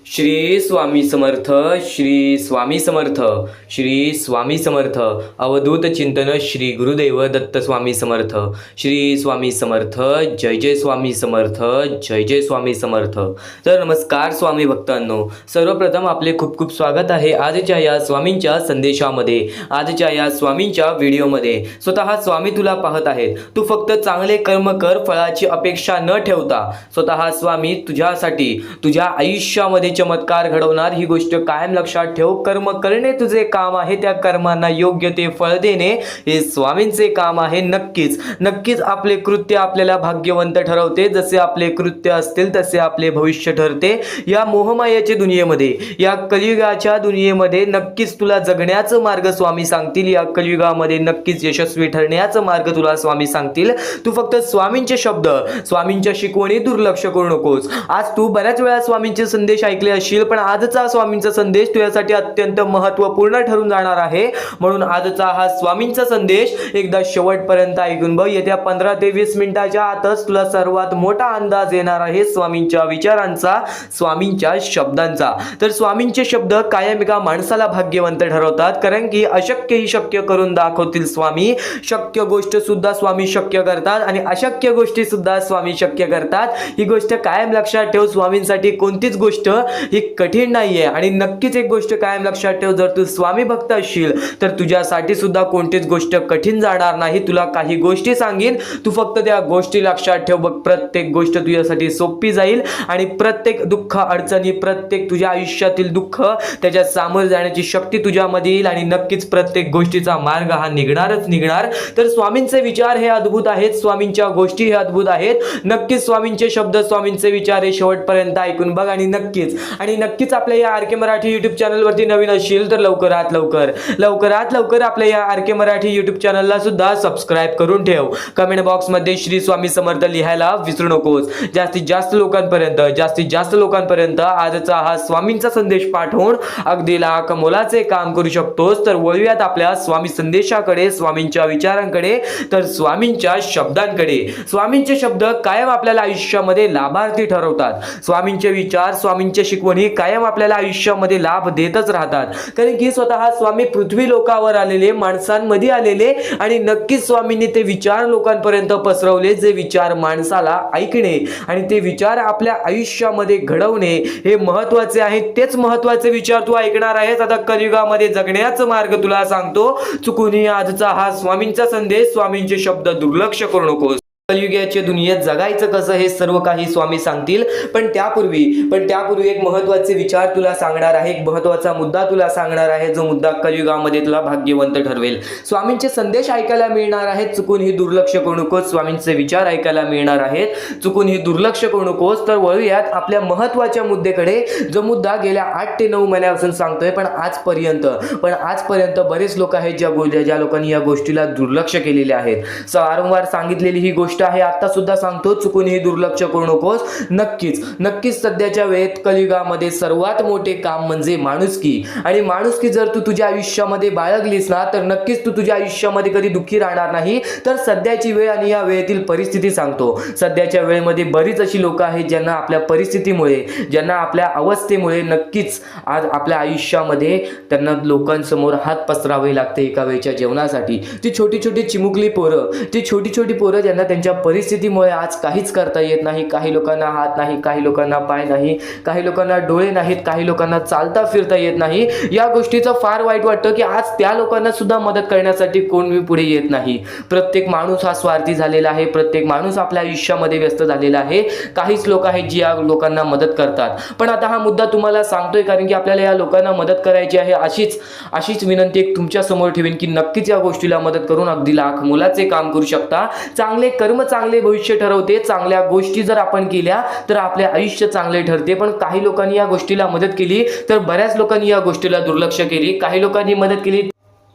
श्री स्वामी समर्थ, श्री स्वामी समर्थ, श्री स्वामी समर्थ. अवधूत चिंतन श्री गुरुदेव दत्त स्वामी समर्थ. श्री स्वामी समर्थ. जय जय स्वामी समर्थ. जय जय स्वामी समर्थ. तर नमस्कार स्वामी भक्तांनो, सर्वप्रथम आपले खूप खूप स्वागत आहे आजच्या या स्वामींच्या संदेशामध्ये, आजच्या या स्वामींच्या व्हिडिओमध्ये. स्वतः स्वामी तुला पाहत आहेत. तू फक्त चांगले कर्म कर, फळाची अपेक्षा न ठेवता. स्वतः स्वामी तुझ्यासाठी तुझ्या आयुष्यामध्ये चमत्कार घडवणार, ही गोष्ट कायम लक्षात ठेव. कर्म करणे तुझे काम आहे, त्या कर्मांना योग्य ते फळ देणे हे स्वामींचे काम आहे. नक्कीच नक्कीच आपले कृत्य आपल्याला भाग्यवंत ठरवते. जसे आपले कृत्य असतील तसे आपले भविष्य ठरते. या मोहमायाच्या दुनियेमध्ये, या कलियुगाच्या दुनियेमध्ये नक्कीच तुला जगण्याचा मार्ग स्वामी सांगतील. या कलियुगामध्ये नक्कीच यशस्वी ठरण्याचा मार्ग तुला स्वामी सांगतील. तू फक्त स्वामींचे शब्द, स्वामींच्या शिकवणी दुर्लक्ष करू नकोस. आज तू बऱ्याच वेळा स्वामींचे संदेश ऐकले असशील, पण आजचा स्वामींचा संदेश तुझ्यासाठी अत्यंत महत्त्वपूर्ण ठरून जाणार आहे. म्हणून आजचा हा स्वामींचा संदेश एकदा शेवटपर्यंत ऐकून बघ. येत्या 15 ते 20 मिनिटाच्या आतच तुला सर्वात मोठा अंदाज येणार आहे स्वामींच्या विचारांचा, स्वामींच्या शब्दांचा. तर स्वामींचे शब्द कायम एका माणसाला भाग्यवंत ठरवतात, कारण की अशक्य ही शक्य करून दाखवतील स्वामी. शक्य गोष्ट सुद्धा स्वामी शक्य करतात आणि अशक्य गोष्टी सुद्धा स्वामी शक्य करतात. ही गोष्ट कायम लक्षात ठेव. स्वामींसाठी कोणतीच गोष्ट ही कठीण नाहीये. आणि नक्कीच एक गोष्ट कायम लक्षात ठेव, जर तू स्वामी भक्त असशील तर तुझ्यासाठी सुद्धा कोणतीच गोष्ट कठीण जाणार नाही. तुला काही गोष्टी सांगेन, तू फक्त त्या गोष्टी लक्षात ठेव बघ. प्रत्येक गोष्ट तुझ्यासाठी सोपी जाईल आणि प्रत्येक दुःख, अडचणी, प्रत्येक तुझ्या आयुष्यातील दुःख, त्याच्यात सामोरे जाण्याची शक्ती तुझ्यामध्ये येईल आणि नक्कीच प्रत्येक गोष्टीचा मार्ग हा निघणारच निघणार. तर स्वामींचे विचार हे अद्भुत आहेत, स्वामींच्या गोष्टी हे अद्भुत आहेत. नक्कीच स्वामींचे शब्द, स्वामींचे विचार हे शेवटपर्यंत ऐकून बघ. आणि नक्कीच आपल्या या आर के मराठी युट्यूब चॅनलवरती नवीन असशील तर लवकरात लवकर आपल्या या आर के मराठी युट्यूब चॅनलला सुद्धा सबस्क्राईब करून ठेव. कमेंट बॉक्समध्ये श्री स्वामी समर्थ लिहायला विसरू नकोस. जास्तीत जास्त लोकांपर्यंत आजचा हा स्वामींचा संदेश पाठवून अगदी लाख मोलाचे काम करू शकतोस. तर वळूयात आपल्या स्वामी संदेशाकडे, स्वामींच्या विचारांकडे, तर स्वामींच्या शब्दांकडे. स्वामींचे शब्द कायम आपल्याला आयुष्यामध्ये लाभार्थी ठरवतात. स्वामींचे विचार, स्वामींच्या शिकवणी कायम आपल्याला आयुष्यामध्ये लाभ देतच राहतात, कारण की स्वतः स्वामी पृथ्वी लोकावर आलेले, माणसांमध्ये आलेले आणि नक्कीच स्वामींनी ते विचार लोकांपर्यंत पसरवले. जे विचार माणसाला ऐकणे आणि ते विचार आपल्या आयुष्यामध्ये घडवणे हे महत्त्वाचे आहे. तेच महत्त्वाचे विचार तू ऐकणार आहेस. आता कलियुगामध्ये जगण्याचा मार्ग तुला सांगतो. चुकूनही आजचा हा स्वामींचा संदेश, स्वामींचे शब्द दुर्लक्ष करू नकोस. कलियुगाच्या दुनियेत जगायचं कसं हे सर्व काही स्वामी सांगतील. पण त्यापूर्वी एक महत्त्वाचे विचार तुला सांगणार आहे, एक महत्त्वाचा मुद्दा तुला सांगणार आहे, जो मुद्दा कलियुगामध्ये तुला भाग्यवंत ठरवेल. स्वामींचे संदेश ऐकायला मिळणार आहेत, चुकून ही दुर्लक्ष करू नकोस. स्वामींचे विचार ऐकायला मिळणार आहेत, चुकून ही दुर्लक्ष करू नकोस. तर वळूयात आपल्या महत्त्वाच्या मुद्द्याकडे, जो मुद्दा गेल्या 8 ते 9 महिन्यापासून सांगतोय. पण आजपर्यंत बरेच लोक आहेत ज्या लोकांनी या गोष्टीला दुर्लक्ष केलेले आहेत. वारंवार सांगितलेली ही गोष्ट आहे, आता सुद्धा सांगतो, चुकूनही दुर्लक्ष करू नकोस. नक्कीच सध्याच्या वेळेत कलियुगामध्ये सर्वात मोठे काम म्हणजे माणुसकी. आणि माणुसकी जर तू तुझ्या आयुष्यामध्ये बाळगलीस ना, तर नक्कीच तू तुझ्या आयुष्यामध्ये कधी दुःखी राहणार नाही. तर सध्याची वेळ आणि या वेळेतील परिस्थिती सांगतो. सध्याच्या वेळेमध्ये बरीच अशी लोक आहेत ज्यांना आपल्या परिस्थितीमुळे, ज्यांना आपल्या अवस्थेमुळे नक्कीच आज आपल्या आयुष्यामध्ये त्यांना लोकांसमोर हात पसरावे लागते एका वेळच्या जेवणासाठी. ती छोटी छोटी पोरं ज्यांना त्यांच्या परिस्थितीमुळे आज काहीच करता येत नाही. काही लोकांना हात नाही, काही लोकांना पाय नाही, काही लोकांना डोळे नाहीत, काही लोकांना चालता फिरता येत नाही. या गोष्टीचं फार वाईट वाटतं की आज त्या लोकांना सुद्धा मदत करण्यासाठी कोणी पुढे येत नाही. प्रत्येक माणूस हा स्वार्थी झालेला आहे. प्रत्येक माणूस आपल्या आयुष्यामध्ये व्यस्त झालेला आहे. काहीच लोक आहेत जी या लोकांना मदत करतात. पण आता हा मुद्दा तुम्हाला सांगतोय कारण की आपल्याला या लोकांना मदत करायची आहे. अशीच विनंती एक तुमच्या समोर ठेवीन की नक्कीच या गोष्टीला मदत करून अगदी लाख मोलाचे काम करू शकता. चांगले कर्म चांगले भविष्य ठरवते. चांगल्या गोष्टी जर आपण केल्या तर आपले आयुष्य चांगले ठरते. पण काही लोकांनी या गोष्टीला मदत केली तर बऱ्याच लोकांनी या गोष्टीला दुर्लक्ष केली. काही लोकांनी मदत केली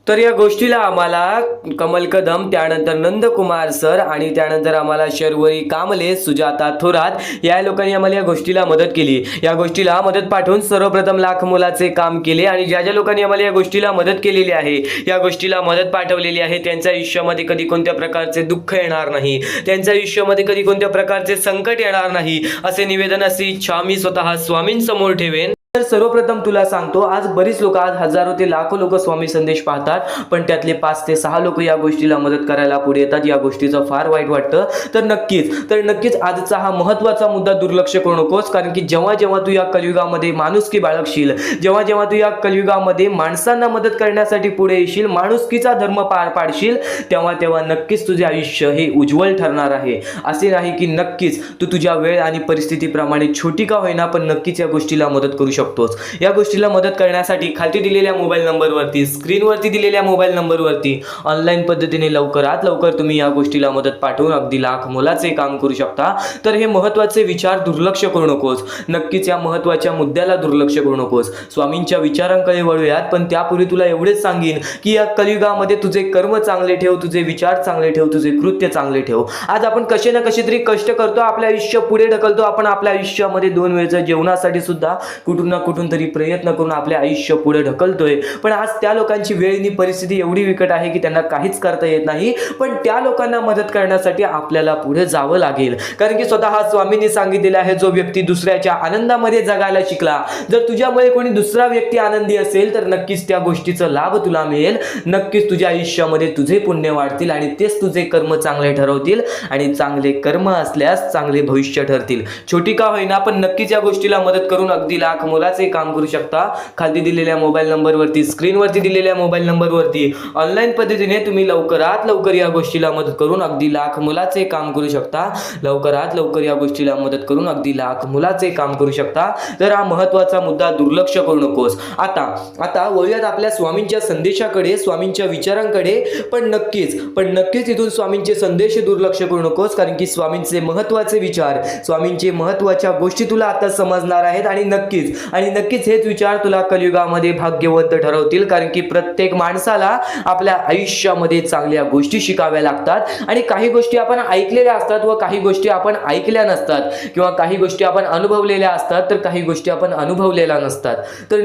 तर या गोष्टीला आम्हाला कमल कदम, त्यानंतर नंदकुमार सर आणि त्यानंतर आम्हाला शर्वरी कामले, सुजाता थोरात या लोकांनी आम्हाला या गोष्टीला मदत केली. या गोष्टीला मदत पाठवून सर्वप्रथम लाख मोलाचे काम केले. आणि ज्या लोकांनी आम्हाला या गोष्टीला मदत केलेली आहे, या गोष्टीला मदत पाठवलेली आहे, त्यांच्या आयुष्यामध्ये कधी कोणत्या प्रकारचे दुःख येणार नाही, त्यांच्या आयुष्यामध्ये कधी कोणत्या प्रकारचे संकट येणार नाही, असे निवेदन, अशी इच्छा मी स्वतः स्वामींसमोर ठेवेन. तर सर्वप्रथम तुला सांगतो, आज बरीच लोक, आज हजारो ते लाखो लोक स्वामी संदेश पाहतात, पण त्यातले 5 ते 6 लोक या गोष्टीला मदत करायला पुढे येतात. या गोष्टीचं फार वाईट वाटतं. तर नक्कीच आजचा हा महत्त्वाचा मुद्दा दुर्लक्ष करू नकोस. कारण की जेव्हा जेव्हा तू या कलियुगामध्ये माणुसकी बाळगशील, जेव्हा जेव्हा तू या कलियुगामध्ये माणसांना मदत करण्यासाठी पुढे येशील, माणुसकीचा धर्म पार पाडशील, तेव्हा तेव्हा नक्कीच तुझे आयुष्य हे उज्ज्वल ठरणार आहे. असे नाही की नक्कीच तू तुझ्या वेळ आणि परिस्थितीप्रमाणे छोटी का होईना, पण नक्कीच या गोष्टीला मदत करू शकतोस. या गोष्टीला मदत करण्यासाठी खाली दिलेल्या मोबाईल नंबरवरती, स्क्रीनवरती दिलेल्या मोबाईल नंबरवरती ऑनलाईन पद्धतीने लवकरात लवकर तुम्ही या गोष्टीला मदत पाठवून अगदी लाख मोलाचे काम करू शकता. तर हे महत्त्वाचे विचार दुर्लक्ष करू नकोस. नक्कीच या महत्त्वाच्या मुद्द्याला दुर्लक्ष करू नकोस. स्वामींच्या विचारांकडे वळूयात, पण त्यापूर्वी तुला एवढेच सांगेन की या कलियुगामध्ये तुझे कर्म चांगले ठेव, तुझे विचार चांगले ठेव, तुझे कृत्य चांगले ठेव. आज आपण कसे ना कसे तरी कष्ट करतो, आपले आयुष्य पुढे ढकलतो. आपण आपल्या आयुष्यामध्ये 2 वेळच्या जेवणासाठी सुद्धा कुठून ना कुठून तरी प्रयत्न करून आपले आयुष्य पुढे ढकलतोय. पण आज त्या लोकांची वेळीनी परिस्थिती एवढी विकट आहे की त्यांना काहीच करता येत नाही. पण त्या लोकांना मदत करण्यासाठी आपल्याला पुढे जावं लागेल. कारण की स्वतः स्वामींनी सांगितलेलं आहे, जो व्यक्ती दुसऱ्याच्या आनंदामध्ये जगायला शिकला, जर तुझ्यामुळे कोणी दुसरा व्यक्ती आनंदी असेल तर नक्कीच त्या गोष्टीचा लाभ तुला मिळेल. नक्कीच तुझ्या आयुष्यामध्ये तुझे पुण्य वाढतील आणि तेच तुझे कर्म चांगले ठरवतील आणि चांगले कर्म असल्यास चांगले भविष्य ठरतील. छोटी का होईना, पण नक्कीच या गोष्टीला मदत करून अगदी लाख मोलाचे काम करू शकता. खाली दिलेल्या मोबाईल नंबरवरती, स्क्रीनवरती दिलेल्या मोबाईल नंबरवरती ऑनलाईन पद्धतीने तुम्ही लवकरात लवकर या गोष्टीला मदत करून अगदी लाख मोलाचे काम करू शकता. लवकरात लवकर या गोष्टीला मदत करून अगदी लाख मोलाचे काम करू शकता. तर हा महत्त्वाचा मुद्दा दुर्लक्ष करू नकोस. आता वळूयात आपल्या स्वामींच्या संदेशाकडे, स्वामींच्या विचारांकडे. पण नक्कीच इथून स्वामींचे संदेश दुर्लक्ष करू नकोस. कारण की स्वामींचे महत्त्वाचे विचार, स्वामींचे महत्त्वाच्या गोष्टी तुला आता समजणार आहेत आणि नक्कीच हेच विचार तुला कलियुगामध्ये भाग्यवंत ठरवतील. कारण की प्रत्येक माणसाला आपल्या आयुष्यामध्ये चांगल्या गोष्टी शिकाव्या लागतात आणि काही गोष्टी आपण ऐकलेल्या असतात व काही गोष्टी आपण ऐकल्या नसतात, किंवा काही गोष्टी आपण अनुभवलेल्या असतात तर काही गोष्टी आपण अनुभवलेल्या नसतात. तर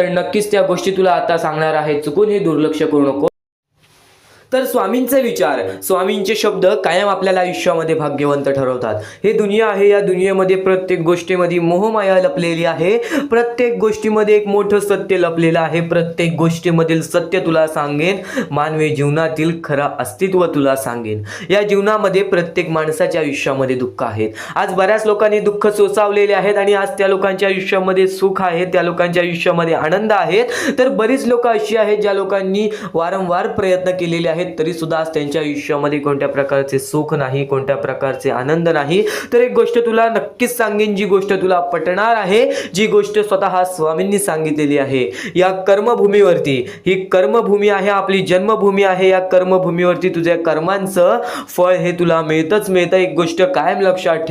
नक्कीच त्या गोष्टी तुला आता सांगणार आहे. चुकून हे दुर्लक्ष करू नको. तर स्वामींचे विचार, स्वामींचे शब्द कायम आपल्याला आयुष्यामध्ये भाग्यवंत ठरवतात. हे दुनिया आहे, या दुनियेमध्ये प्रत्येक गोष्टीमध्ये मोहमाया लपलेली आहे. प्रत्येक गोष्टीमध्ये एक मोठं सत्य लपलेलं आहे. प्रत्येक गोष्टीमधील सत्य तुला सांगेन. मानवी जीवनातील खरं अस्तित्व तुला सांगेन. या जीवनामध्ये प्रत्येक माणसाच्या आयुष्यामध्ये दुःख आहेत. आज बऱ्याच लोकांनी दुःख सोसावलेले आहेत आणि आज त्या लोकांच्या आयुष्यामध्ये सुख आहे, त्या लोकांच्या आयुष्यामध्ये आनंद आहेत. तर बरीच लोक अशी आहेत ज्या लोकांनी वारंवार प्रयत्न केलेले आहेत, तरी सुद्धा आज त्यांच्या आयुष्यामध्ये कोणत्या प्रकारचे सुख नाही, कोणत्या प्रकारचे आनंद नाही. तर एक गोष्ट तुला नक्कीच सांगेन, जी गोष्ट तुला पटणार आहे, जी गोष्ट स्वतः स्वामींनी सांगितलेली आहे. या कर्मभूमीवरती, ही कर्मभूमी आहे, आपली जन्मभूमी आहे. या कर्मभूमीवरती तुझ्या कर्मांचं फळ हे तुला मिळतं. एक गोष्ट कायम लक्षात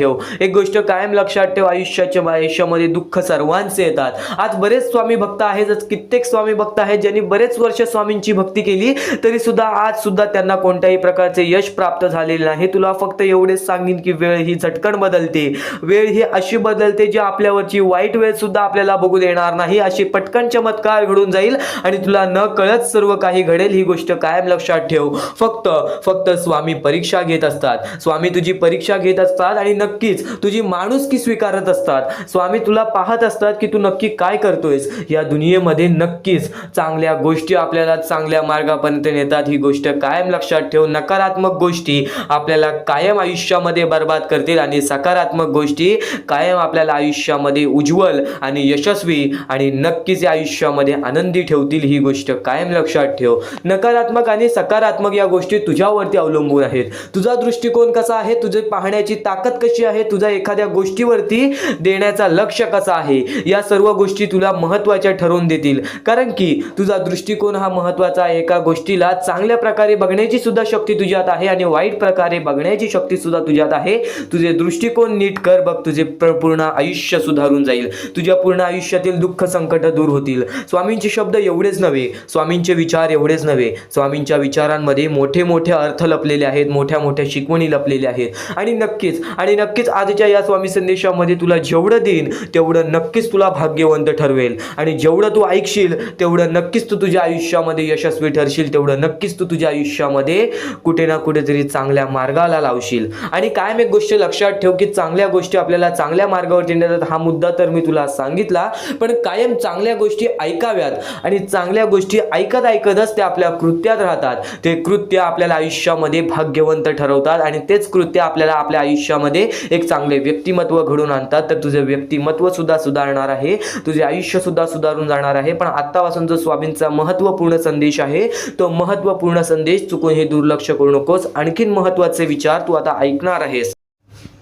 ठेव, आयुष्यामध्ये दुःख सर्वांचे येतात. आज बरेच स्वामी भक्त आहेत, कित्येक स्वामी भक्त आहेत ज्यांनी बरेच वर्ष स्वामींची भक्ती केली, तरी सुद्धा आज सुद्धा त्यांना कोणत्याही प्रकारचे यश प्राप्त झालेले नाही. तुला फक्त एवढेच सांगेन की वेळ ही झटकन बदलते. वेळ ही अशी बदलते जी आपल्यावरची वाईट वेळ सुद्धा आपल्याला बघू देणार नाही. अशी पटकन चमत्कार घडून जाईल आणि तुला न कळत सर्व काही घडेल. ही गोष्ट कायम लक्षात ठेव. फक्त स्वामी परीक्षा घेत असतात. स्वामी तुझी परीक्षा घेत असतात आणि नक्कीच तुझी माणुसकी स्वीकारत असतात. स्वामी तुला पाहत असतात की तू नक्की काय करतोयस. या दुनियेमध्ये नक्कीच चांगल्या गोष्टी आपल्याला चांगल्या मार्गापर्यंत नेतात. ही गोष्ट कायम लक्षात ठेव. नकारात्मक गोष्टी आपल्याला कायम आयुष्यामध्ये बर्बाद करतील आणि सकारात्मक गोष्टी कायम आपल्याला आयुष्यामध्ये उज्ज्वल आणि यशस्वी आणि नक्कीच आयुष्यामध्ये आनंदी ठेवतील. ही गोष्ट कायम लक्षात ठेव. नकारात्मक आणि सकारात्मक या गोष्टी तुझ्यावरती अवलंबून आहेत. तुझा दृष्टिकोन कसा आहे, तुझे पाहण्याची ताकद कशी आहे, तुझा एखाद्या गोष्टीवरती देण्याचा लक्ष कसा आहे, या सर्व गोष्टी तुला महत्त्वाच्या ठरवून देतील. कारण की तुझा दृष्टिकोन हा महत्त्वाचा आहे. एका गोष्टीला चांगल्या प्रकारे बघण्याची सुद्धा शक्ती तुझ्यात आहे आणि वाईट प्रकारे बघण्याची शक्ती सुद्धा तुझ्यात आहे. तुझे दृष्टिकोन नीट कर, बघ तुझे पूर्ण आयुष्य सुधारून जाईल. तुझ्या पूर्ण आयुष्यातील दुःख संकट दूर होतील. स्वामींचे शब्द एवढेच नव्हे, स्वामींचे विचार एवढेच नव्हे, स्वामींच्या विचारांमध्ये मोठे मोठे अर्थ लपलेले आहेत, मोठ्या मोठ्या शिकवणी लपलेल्या आहेत. आणि नक्कीच आजच्या या स्वामी संदेशामध्ये तुला जेवढं देईन तेवढं नक्कीच तुला भाग्यवंत ठरवेल. आणि जेवढं तू ऐकशील तेवढं नक्कीच तू तुझ्या आयुष्यामध्ये यशस्वी ठरशील, तेवढं नक्कीच तू तुझ्या तुझ्या आयुष्यामध्ये कुठे ना कुठेतरी चांगल्या मार्गाला लावशील. आणि कायम एक गोष्ट लक्षात ठेव की चांगल्या गोष्टी आपल्याला चांगल्या मार्गावरती नेतात. हा मुद्दा तर मी तुला सांगितला, पण कायम चांगल्या गोष्टी ऐकाव्यात आणि चांगल्या गोष्टी ऐकत ऐकतच त्या आपल्या कृत्यात राहतात. ते कृत्य आपल्याला आयुष्यामध्ये भाग्यवंत ठरवतात आणि तेच कृत्य आपल्याला आपल्या आयुष्यामध्ये एक चांगले व्यक्तिमत्व घडून आणतात. तर तुझे व्यक्तिमत्व सुद्धा सुधारणार आहे, तुझे आयुष्य सुद्धा सुधारून जाणार आहे. पण आत्तापासून जो स्वामींचा महत्त्वपूर्ण संदेश आहे, तो महत्त्वपूर्ण संदेश चुकून हे दुर्लक्ष करू नकोस. आणखीन महत्त्वाचे विचार तू आता ऐकणार आहेस.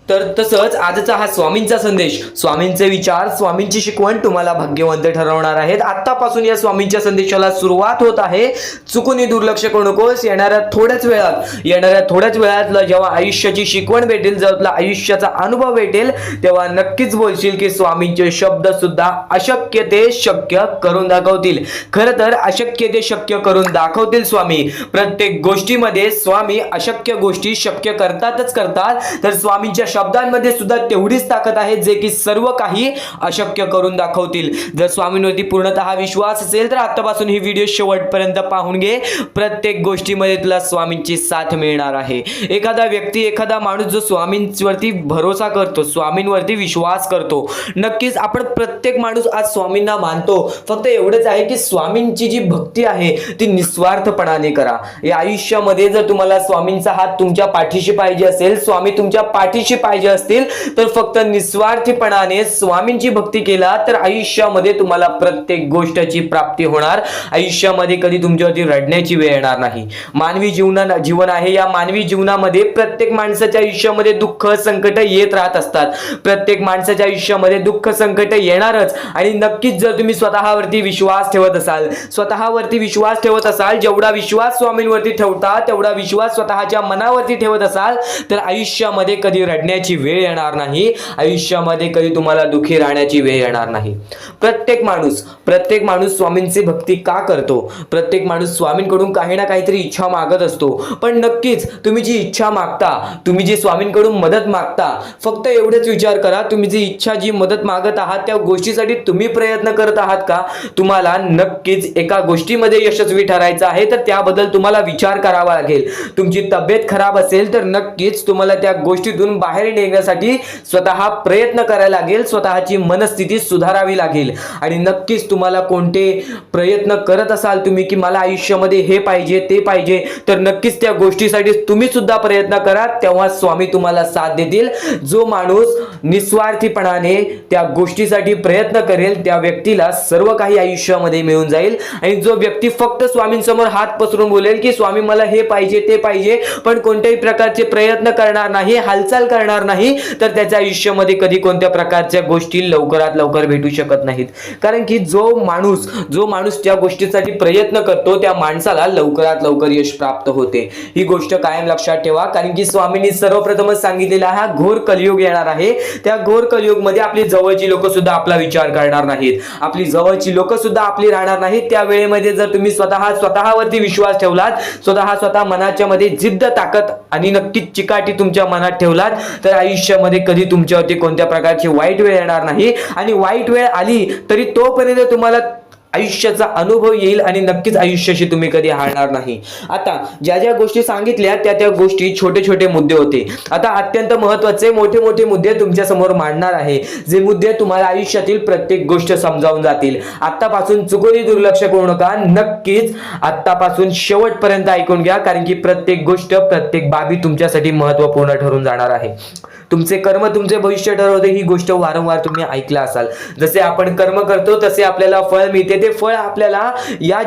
तर तसंच आजचा हा स्वामींचा संदेश, स्वामींचे विचार, स्वामींची शिकवण तुम्हाला भाग्यवंत ठरवणार आहेत. आत्तापासून या स्वामींच्या संदेशाला सुरुवात होत आहे. चुकून दुर्लक्ष करू नकोस. येणाऱ्या थोड्याच वेळात जेव्हा आयुष्याची शिकवण भेटेल, जेव्हा तुला आयुष्याचा अनुभव भेटेल, तेव्हा नक्कीच बोलशील की स्वामींचे शब्द सुद्धा अशक्य ते शक्य करून दाखवतील. खरं तर अशक्य ते शक्य करून दाखवतील स्वामी. प्रत्येक गोष्टीमध्ये स्वामी अशक्य गोष्टी शक्य करतातच करतात. तर स्वामींच्या शब्दांमध्ये सुद्धा तेवढीच ताकद आहे जे की सर्व काही अशक्य करून दाखवतील. जर स्वामींवरती पूर्णतः विश्वास असेल तर आतापासून ही व्हिडिओ शेवटपर्यंत पाहून घे. प्रत्येक गोष्टीमध्ये तुला स्वामींची साथ मिळणार आहे. एखादा व्यक्ती, एखादा माणूस जो स्वामींवरती भरोसा करतो, स्वामींवरती विश्वास करतो, नक्कीच आपण प्रत्येक माणूस आज स्वामींना मानतो. फक्त एवढंच आहे की स्वामींची जी भक्ती आहे ती निस्वार्थपणाने करा. या आयुष्यामध्ये जर तुम्हाला स्वामींचा हात तुमच्या पाठीशी पाहिजे असेल, स्वामी तुमच्या पाठीशी पाहिजे असतील, तर फक्त निस्वार्थीपणाने स्वामींची भक्ती केला तर आयुष्यामध्ये तुम्हाला प्रत्येक गोष्टीची प्राप्ती होणार. आयुष्यामध्ये कधी तुमच्यावरती रडण्याची वेळ येणार नाही. मानवी जीवन आहे. या मानवी जीवनामध्ये प्रत्येक माणसाच्या आयुष्यामध्ये दुःख, संकट येत राहत असतात. प्रत्येक माणसाच्या आयुष्यामध्ये दुःख, संकट येणारच. आणि नक्कीच जर तुम्ही स्वतःवरती विश्वास ठेवत असाल, जेवढा विश्वास स्वामींवरती ठेवता तेवढा विश्वास स्वतःच्या मनावरती ठेवत असाल, तर आयुष्यामध्ये कधी रडण्याची वेळ येणार नाही. आयुष्यामध्ये कधी तुम्हाला दुःखी राहण्याची वेळ येणार नाही. प्रत्येक माणूस स्वामींची भक्ती का करतो? प्रत्येक माणूस स्वामींकडून काही ना काहीतरी इच्छा मागत असतो. पण नक्कीच तुम्ही जी इच्छा मागता, तुम्ही जी स्वामींकडून मदत मागता, फक्त एवढेच विचार करा, तुम्ही जी इच्छा, जी मदत मागत आहात त्या गोष्टीसाठी तुम्ही प्रयत्न करत आहात का? तुम्हाला नक्कीच एका गोष्टीमध्ये यशस्वी ठरायचं आहे, तर त्याबद्दल तुम्हाला विचार करावा लागेल. तुमची तब्येत खराब असेल तर नक्कीच तुम्हाला त्या गोष्टीतून बाहेर निघण्यासाठी स्वतः प्रयत्न करायला लागेल, स्वतःची मनस्थिती सुधारावी लागेल. आणि नक्कीच तुम्हाला कोणते प्रयत्न करत असाल तुम्ही की मला आयुष्यामध्ये हे पाहिजे, ते पाहिजे, तर नक्कीच त्या गोष्टीसाठी तुम्ही सुद्धा प्रयत्न करा. तेव्हा स्वामी तुम्हाला साथ देतील. जो माणूस निस्वार्थीपणाने त्या गोष्टीसाठी प्रयत्न करेल त्या व्यक्तीला सर्व काही आयुष्यामध्ये मिळून जाईल. आणि जो व्यक्ती फक्त स्वामींसमोर हात पसरून बोलेल की स्वामी मला हे पाहिजे, ते पाहिजे, पण कोणत्याही प्रकारचे प्रयत्न करणार नाही, हालचाल करणार नाही, तर त्याच्या आयुष्यामध्ये कधी कोणत्या प्रकारच्या गोष्टी लवकरात लवकर भेटू शकत नाहीत. कारण की जो माणूस त्या गोष्टीसाठी प्रयत्न करतो त्या माणसाला लवकरात लवकर यश प्राप्त होते. ही गोष्ट कायम लक्षात ठेवा. कारण की स्वामींनी सर्वप्रथमच सांगितलेला हा घोर कलियुग येणार आहे. त्या घोर कलियुगमध्ये आपली जवळची लोक सुद्धा आपला विचार करणार नाहीत, आपली जवळची लोक सुद्धा आपली राहणार नाहीत. त्या वेळेमध्ये जर तुम्ही स्वतःवरती विश्वास ठेवलात, स्वतः मनाच्या मध्ये जिद्द, ताकद आणि नक्कीच चिकाटी तुमच्या मनात ठेवलात, तर आयुष्यामध्ये कधी तुमच्यावरती कोणत्या प्रकारची वाईट वेळ येणार नाही. आणि वाईट वेळ आली तरी तोपर्यंत तुम्हाला आयुष्याचा अनुभव येईल आणि नक्कीच आयुष्याशी तुम्ही कधी हारणार नाही. आता ज्या गोष्टी सांगितल्या त्या गोष्टी छोटे मुद्दे होते. आता अत्यंत महत्त्वाचे मोठे मुद्दे तुमच्या समोर मांडणार आहे, जे मुद्दे तुम्हाला आयुष्यातील प्रत्येक गोष्ट समजावून जातील. आतापासून चुकूनही दुर्लक्ष करू नका. नक्कीच आतापासून शेवटपर्यंत ऐकून घ्या, कारण की प्रत्येक गोष्ट, प्रत्येक बाबी तुमच्यासाठी महत्त्वपूर्ण ठरून जाणार आहे. तुमचे कर्म तुमचे भविष्य ठरवते. ही गोष्ट वारंवार तुम्ही ऐकला असाल. जसे आपण कर्म करतो तसे आपल्याला फळ मिळते. ते फळ आपल्याला या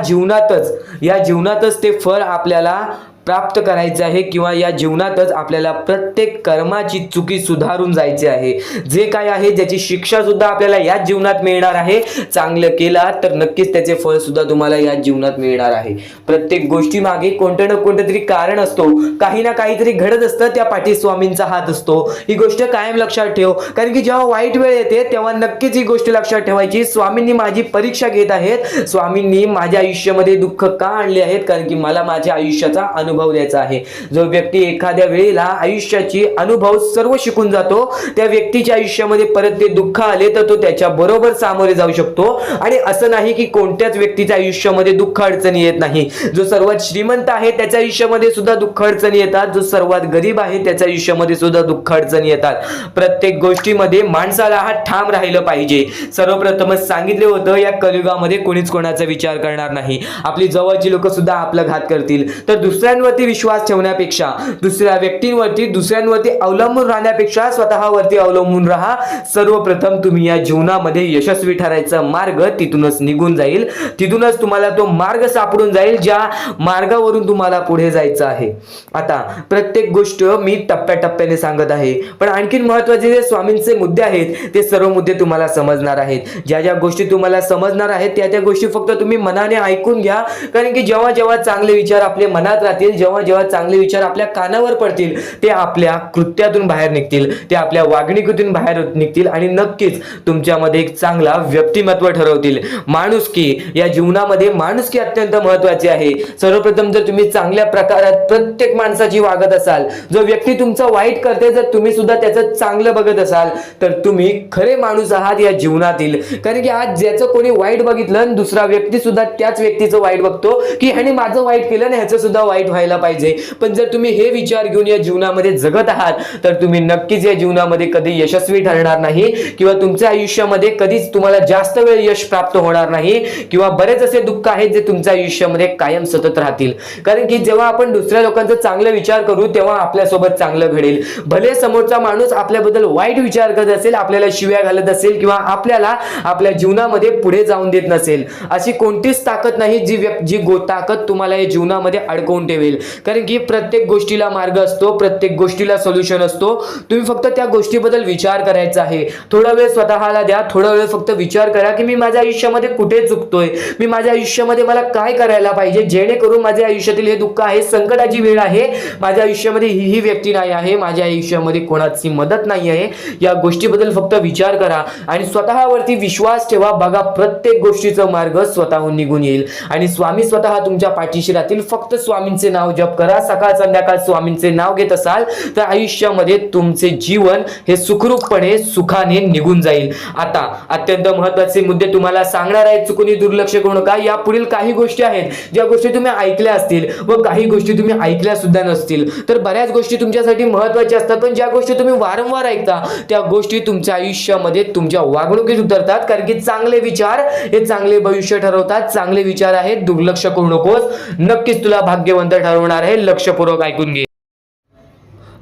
जीवनातच ते फळ आपल्याला प्राप्त करायचे आहे, किंवा या जीवनातच आपल्याला प्रत्येक कर्माची चुकी सुधारून जायची आहे. जे काय आहे ज्याची शिक्षा सुद्धा आपल्याला या जीवनात मिळणार आहे. चांगलं केला तर नक्कीच त्याचे फळ सुद्धा तुम्हाला या जीवनात मिळणार आहे. प्रत्येक गोष्टी मागे कोणतं ना कोणतं तरी कारण असतो, काही ना काहीतरी घडत असतं, त्या पाठी स्वामींचा हात असतो. ही गोष्ट कायम लक्षात ठेव. कारण की जेव्हा वाईट वेळ येते तेव्हा नक्कीच ही गोष्ट लक्षात ठेवायची, स्वामींनी माझी परीक्षा घेत आहेत, स्वामींनी माझ्या आयुष्यामध्ये दुःख का आणले आहेत, कारण की मला माझ्या आयुष्याचा अनुभव द्यायचा आहे. जो व्यक्ती एखाद्या वेळेला आयुष्याची अनुभव सर्व शिकून जातो, त्या व्यक्तीच्या आयुष्यामध्ये परत ते दुःख आले तर तो त्याच्या बरोबर सामोरे जाऊ शकतो. आणि असं नाही की कोणत्याच व्यक्तीच्या आयुष्यामध्ये दुःख अडचणी येत नाही. जो सर्वात श्रीमंत आहे त्याच्या आयुष्यामध्ये सुद्धा दुःख अडचणी येतात, जो सर्वात गरीब आहे त्याच्या आयुष्यामध्ये सुद्धा दुःख अडचणी येतात. प्रत्येक गोष्टीमध्ये माणसाला हा ठाम राहिलं पाहिजे. सर्वप्रथमच सांगितले होतं, या कलियुगामध्ये कोणीच कोणाचा विचार करणार नाही. आपली जवळची लोक सुद्धा आपला घात करतील. तर दुसऱ्यांवरती विश्वास ठेवण्यापेक्षा, दुसऱ्या व्यक्तींवरती दुसऱ्यांवरती अवलंबून राहण्यापेक्षा स्वतःवरती अवलंबून राहा. सर्वप्रथम तुम्ही या जीवनामध्ये यशस्वी ठरायचा मार्ग तिथूनच निघून जाईल. तिथूनच तुम्हाला तो मार्ग सापडून जाईल ज्या मार्गावरून तुम्हाला पुढे जायचं आहे. आता प्रत्येक गोष्ट मी टप्प्याटप्प्याने सांगत आहे, पण आणखीन महत्त्वाचे जे स्वामींचे मुद्दे आहेत ते सर्व मुद्दे तुम्हाला समजणार आहेत. ज्या ज्या गोष्टी तुम्हाला समजणार आहेत त्या त्या गोष्टी फक्त तुम्ही मनाने ऐकून घ्या. कारण की जेव्हा जेव्हा चांगले विचार आपल्या मनात राहतील, जेव्हा जेव्हा चांगले विचार आपल्या कानावर पडतील, ते आपल्या कृत्यातून बाहेर निघतील, ते आपल्या वागणुकीतून बाहेर निघतील आणि नक्कीच तुमच्यामध्ये एक चांगला व्यक्तिमत्व ठरवतील. माणुसकी, या जीवनामध्ये माणुसकी अत्यंत महत्त्वाची आहे. सर्वप्रथम जर तुम्ही चांगल्या प्रकारात प्रत्येक माणसाची वागत असाल, जो व्यक्ती तुमचा वाईट करते जर तुम्ही सुद्धा त्याचं चांगलं बघत असाल, तर तुम्ही खरे माणूस आहात या जीवनातील. कारण की आज ज्याचं कोणी वाईट बघितलं, दुसरा व्यक्ती सुद्धा त्याच व्यक्तीचं वाईट बघतो की ह्याने माझं वाईट केलं आणि ह्याचं सुद्धा वाईट व्हायला पाहिजे. पण जर तुम्ही हे विचार घेऊन या जीवनामध्ये जगत आहात तर तुम्ही नक्कीच या जीवनामध्ये कधी यशस्वी ठरणार नाही, किंवा तुमच्या आयुष्यामध्ये कधीच तुम्हाला जास्त वेळ यश प्राप्त होणार नाही, किंवा बरेच असे दुःख आहेत जे तुमच्या आयुष्यामध्ये कायम सतत राहतील. कारण की जेव्हा आपण दुसऱ्या लोकांचा चांगला विचार करू तेव्हा आपल्यासोबत चांगलं घडेल. भले समोरचा माणूस आपल्याबद्दल वाईट विचार करत असेल, आपल्याला शिव्या घालत असेल किंवा आपल्याला आपल्या जीवनामध्ये पुढे जाऊन देत नसेल, अशी कोणतीच ताकद नाही जी ताकद तुम्हाला या जीवनामध्ये अडकवून ठेवेल. कारण की प्रत्येक गोष्टीला मार्ग असतो, प्रत्येक गोष्टीला सोल्युशन असतो. तुम्ही फक्त त्या गोष्टीबद्दल विचार करायचा आहे. थोडा वेळ स्वतःला द्या, थोडा वेळ फक्त विचार करा की मी माझ्या आयुष्यामध्ये कुठे चुकतोय, मी माझ्या आयुष्यामध्ये मला काय करायला पाहिजे जेणेकरून माझ्या आयुष्यातील हे दुःख आहे, संकटाची वेळ आहे, माझ्या आयुष्यामध्ये ही व्यक्ती नाही आहे, माझ्या आयुष्यामध्ये कोणाची मदत नाही आहे. या गोष्टीबद्दल फक्त विचार करा आणि स्वतःवरती विश्वास ठेवा. बघा, प्रत्येक गोष्टीचा मार्ग स्वतःहून निघून येईल आणि स्वामी स्वतः तुमच्या पाठीशी राहतील. फक्त स्वामींचे नाव जप करा. सकाळ संध्याकाळ स्वामींचे नाव घेत असाल तर आयुष्यामध्ये तुमचे जीवन हे सुखरूपपणे सुखाने निघून जाईल. आता अत्यंत महत्त्वाचे मुद्दे तुम्हाला सांगणार आहेत, चुकून दुर्लक्ष करू नका. या पुढील काही गोष्टी आहेत ज्या गोष्टी तुम्ही ऐकल्या असतील व काही गोष्टी तुम्ही ऐकल्या सुद्धा नसतील. तर बऱ्याच गोष्टी तुमच्यासाठी महत्त्वाच्या असतात, पण ज्या गोष्टी तुम्ही वारंवार ऐकता त्या गोष्टी तुमच्या आयुष्यामध्ये तुमच्या वागणुकीत उतरतात. कारण की चांगले विचार हे चांगले भविष्य ठरवतात. चांगले विचार आहेत, दुर्लक्ष करू नकोस. नक्कीच तुला भाग्यवंत ठरवणार आहे. लक्षपूर्वक ऐकून घे.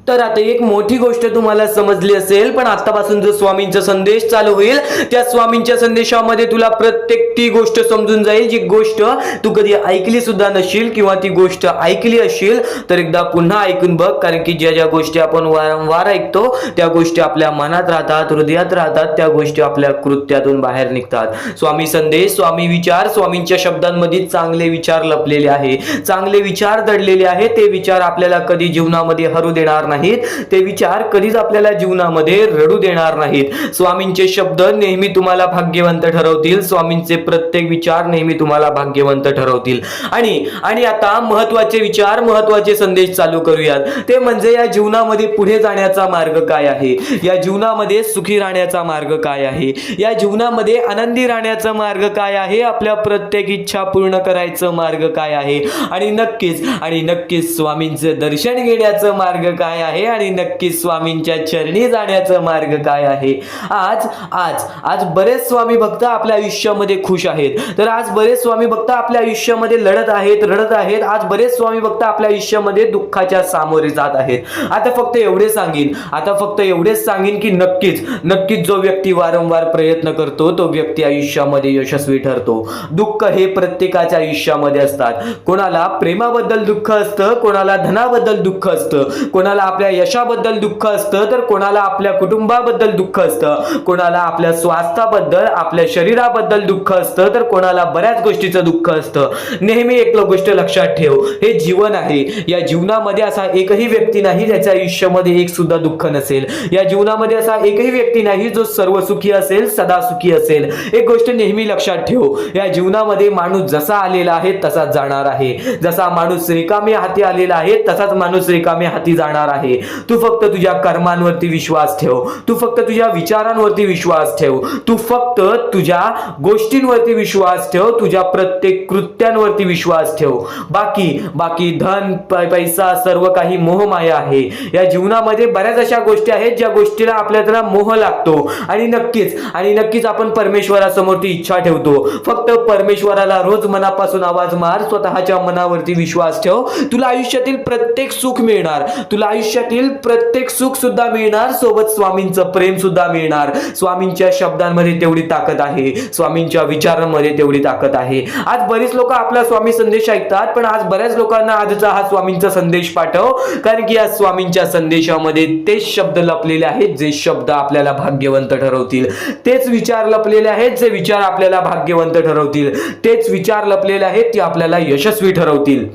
तर आता एक मोठी गोष्ट तुम्हाला समजली असेल, पण आतापासून जो स्वामींचा संदेश चालू होईल त्या स्वामींच्या संदेशामध्ये तुला प्रत्येक ती गोष्ट समजून जाईल जी गोष्ट तू कधी ऐकली सुद्धा नशील, किंवा ती गोष्ट ऐकली असेल तर एकदा पुन्हा ऐकून बघ. कारण की ज्या ज्या गोष्टी आपण वारंवार ऐकतो त्या गोष्टी आपल्या मनात राहतात, हृदयात राहतात, त्या गोष्टी आपल्या कृत्यातून बाहेर निघतात. स्वामी संदेश, स्वामी विचार, स्वामींच्या शब्दांमध्ये चांगले विचार लपलेले आहे, चांगले विचार दडलेले आहे. ते विचार आपल्याला कधी जीवनामध्ये हरू देणार नाही, ते विचार कधीच आपल्याला जीवनामध्ये रडू देणार नाहीत. स्वामींचे शब्द नेहमी तुम्हाला भाग्यवंत ठरवतील. स्वामींचे प्रत्येक विचार नेहमी तुम्हाला भाग्यवंत ठरवतील. आणि आता महत्त्वाचे विचार, महत्त्वाचे संदेश चालू करूयात. ते म्हणजे या जीवनामध्ये पुढे जाण्याचा मार्ग काय आहे, या जीवनामध्ये सुखी राहण्याचा मार्ग काय आहे, या जीवनामध्ये आनंदी राहण्याचा मार्ग काय आहे, आपल्या प्रत्येक इच्छा पूर्ण करायचं मार्ग काय आहे, आणि नक्कीच स्वामींचं दर्शन घेण्याचं मार्ग काय आहे, आणि नक्कीच स्वामींच्या चरणी जाण्याचा मार्ग काय आहे. आज बरेच स्वामी भक्त आपल्या आयुष्यामध्ये खुश आहेत, तर आज बरेच स्वामी भक्त आपल्या आयुष्यामध्ये रडत आहेत. आज बरेच स्वामी भक्त आपल्या आयुष्यामध्ये दुःखाच्या सामोरे जात आहेत. आता फक्त एवढेच सांगेन की नक्कीच जो व्यक्ती वारंवार प्रयत्न करतो तो व्यक्ती आयुष्यामध्ये यशस्वी ठरतो. दुःख हे प्रत्येकाच्या आयुष्यामध्ये असतात. कोणाला प्रेमाबद्दल दुःख असतं, कोणाला धनाबद्दल दुःख असतं, कोणाला आपल्या यशाबद्दल दुःख असतं, तर कोणाला आपल्या कुटुंबाबद्दल दुःख असतं, कोणाला आपल्या स्वास्थ्याबद्दल आपल्या शरीराबद्दल दुःख असतं, तर कोणाला बऱ्याच गोष्टीचं दुःख असतं. नेहमी एक गोष्ट लक्षात ठेव, हे जीवन आहे. या जीवनामध्ये असा एकही व्यक्ती नाही ज्याच्या आयुष्यामध्ये एक सुद्धा दुःख नसेल. या जीवनामध्ये असा एकही व्यक्ती नाही जो सर्व सुखी असेल, सदा सुखी असेल. एक गोष्ट नेहमी लक्षात ठेव, या जीवनामध्ये माणूस जसा आलेला आहे तसाच जाणार आहे. जसा माणूस रिकामी हाती आलेला आहे तसाच माणूस रिकामी हाती जाणार आहे. तू फक्त तुझ्या कर्मांवरती विश्वास ठेव, तू फक्त तुझ्या विचारांवरती विश्वास ठेव, तू फक्त तुझ्या गोष्टींवरती विश्वास ठेव, तुझ्या प्रत्येक कृत्यांवरती विश्वास ठेव. बाकी धन पैसा सर्व काही मोहमाया आहे. या जीवनामध्ये बऱ्याच अशा गोष्टी आहेत ज्या गोष्टीला आपल्याला मोह लागतो. आणि नक्कीच आपण परमेश्वरासमोर ती इच्छा ठेवतो. फक्त परमेश्वराला रोज मनापासून आवाज मार, स्वतःच्या मनावरती विश्वास ठेव. तुला आयुष्यातील प्रत्येक सुख मिळणार, तुला आयुष्यातील प्रत्येक सुख सुद्धा मिळणार, सोबत स्वामींचं प्रेम सुद्धा मिळणार. स्वामींच्या शब्दांमध्ये तेवढी ताकद आहे, स्वामींच्या विचारांमध्ये तेवढी ताकद आहे. आज बरीच लोक आपला स्वामी संदेश ऐकतात, पण आज बऱ्याच लोकांना आजचा हा स्वामींचा संदेश पाठव, कारण की या स्वामींच्या संदेशामध्ये तेच शब्द लपलेले आहेत जे शब्द आपल्याला भाग्यवंत ठरवतील. तेच विचार लपलेले आहेत जे विचार आपल्याला भाग्यवंत ठरवतील. तेच विचार लपलेले आहेत ते आपल्याला यशस्वी ठरवतील.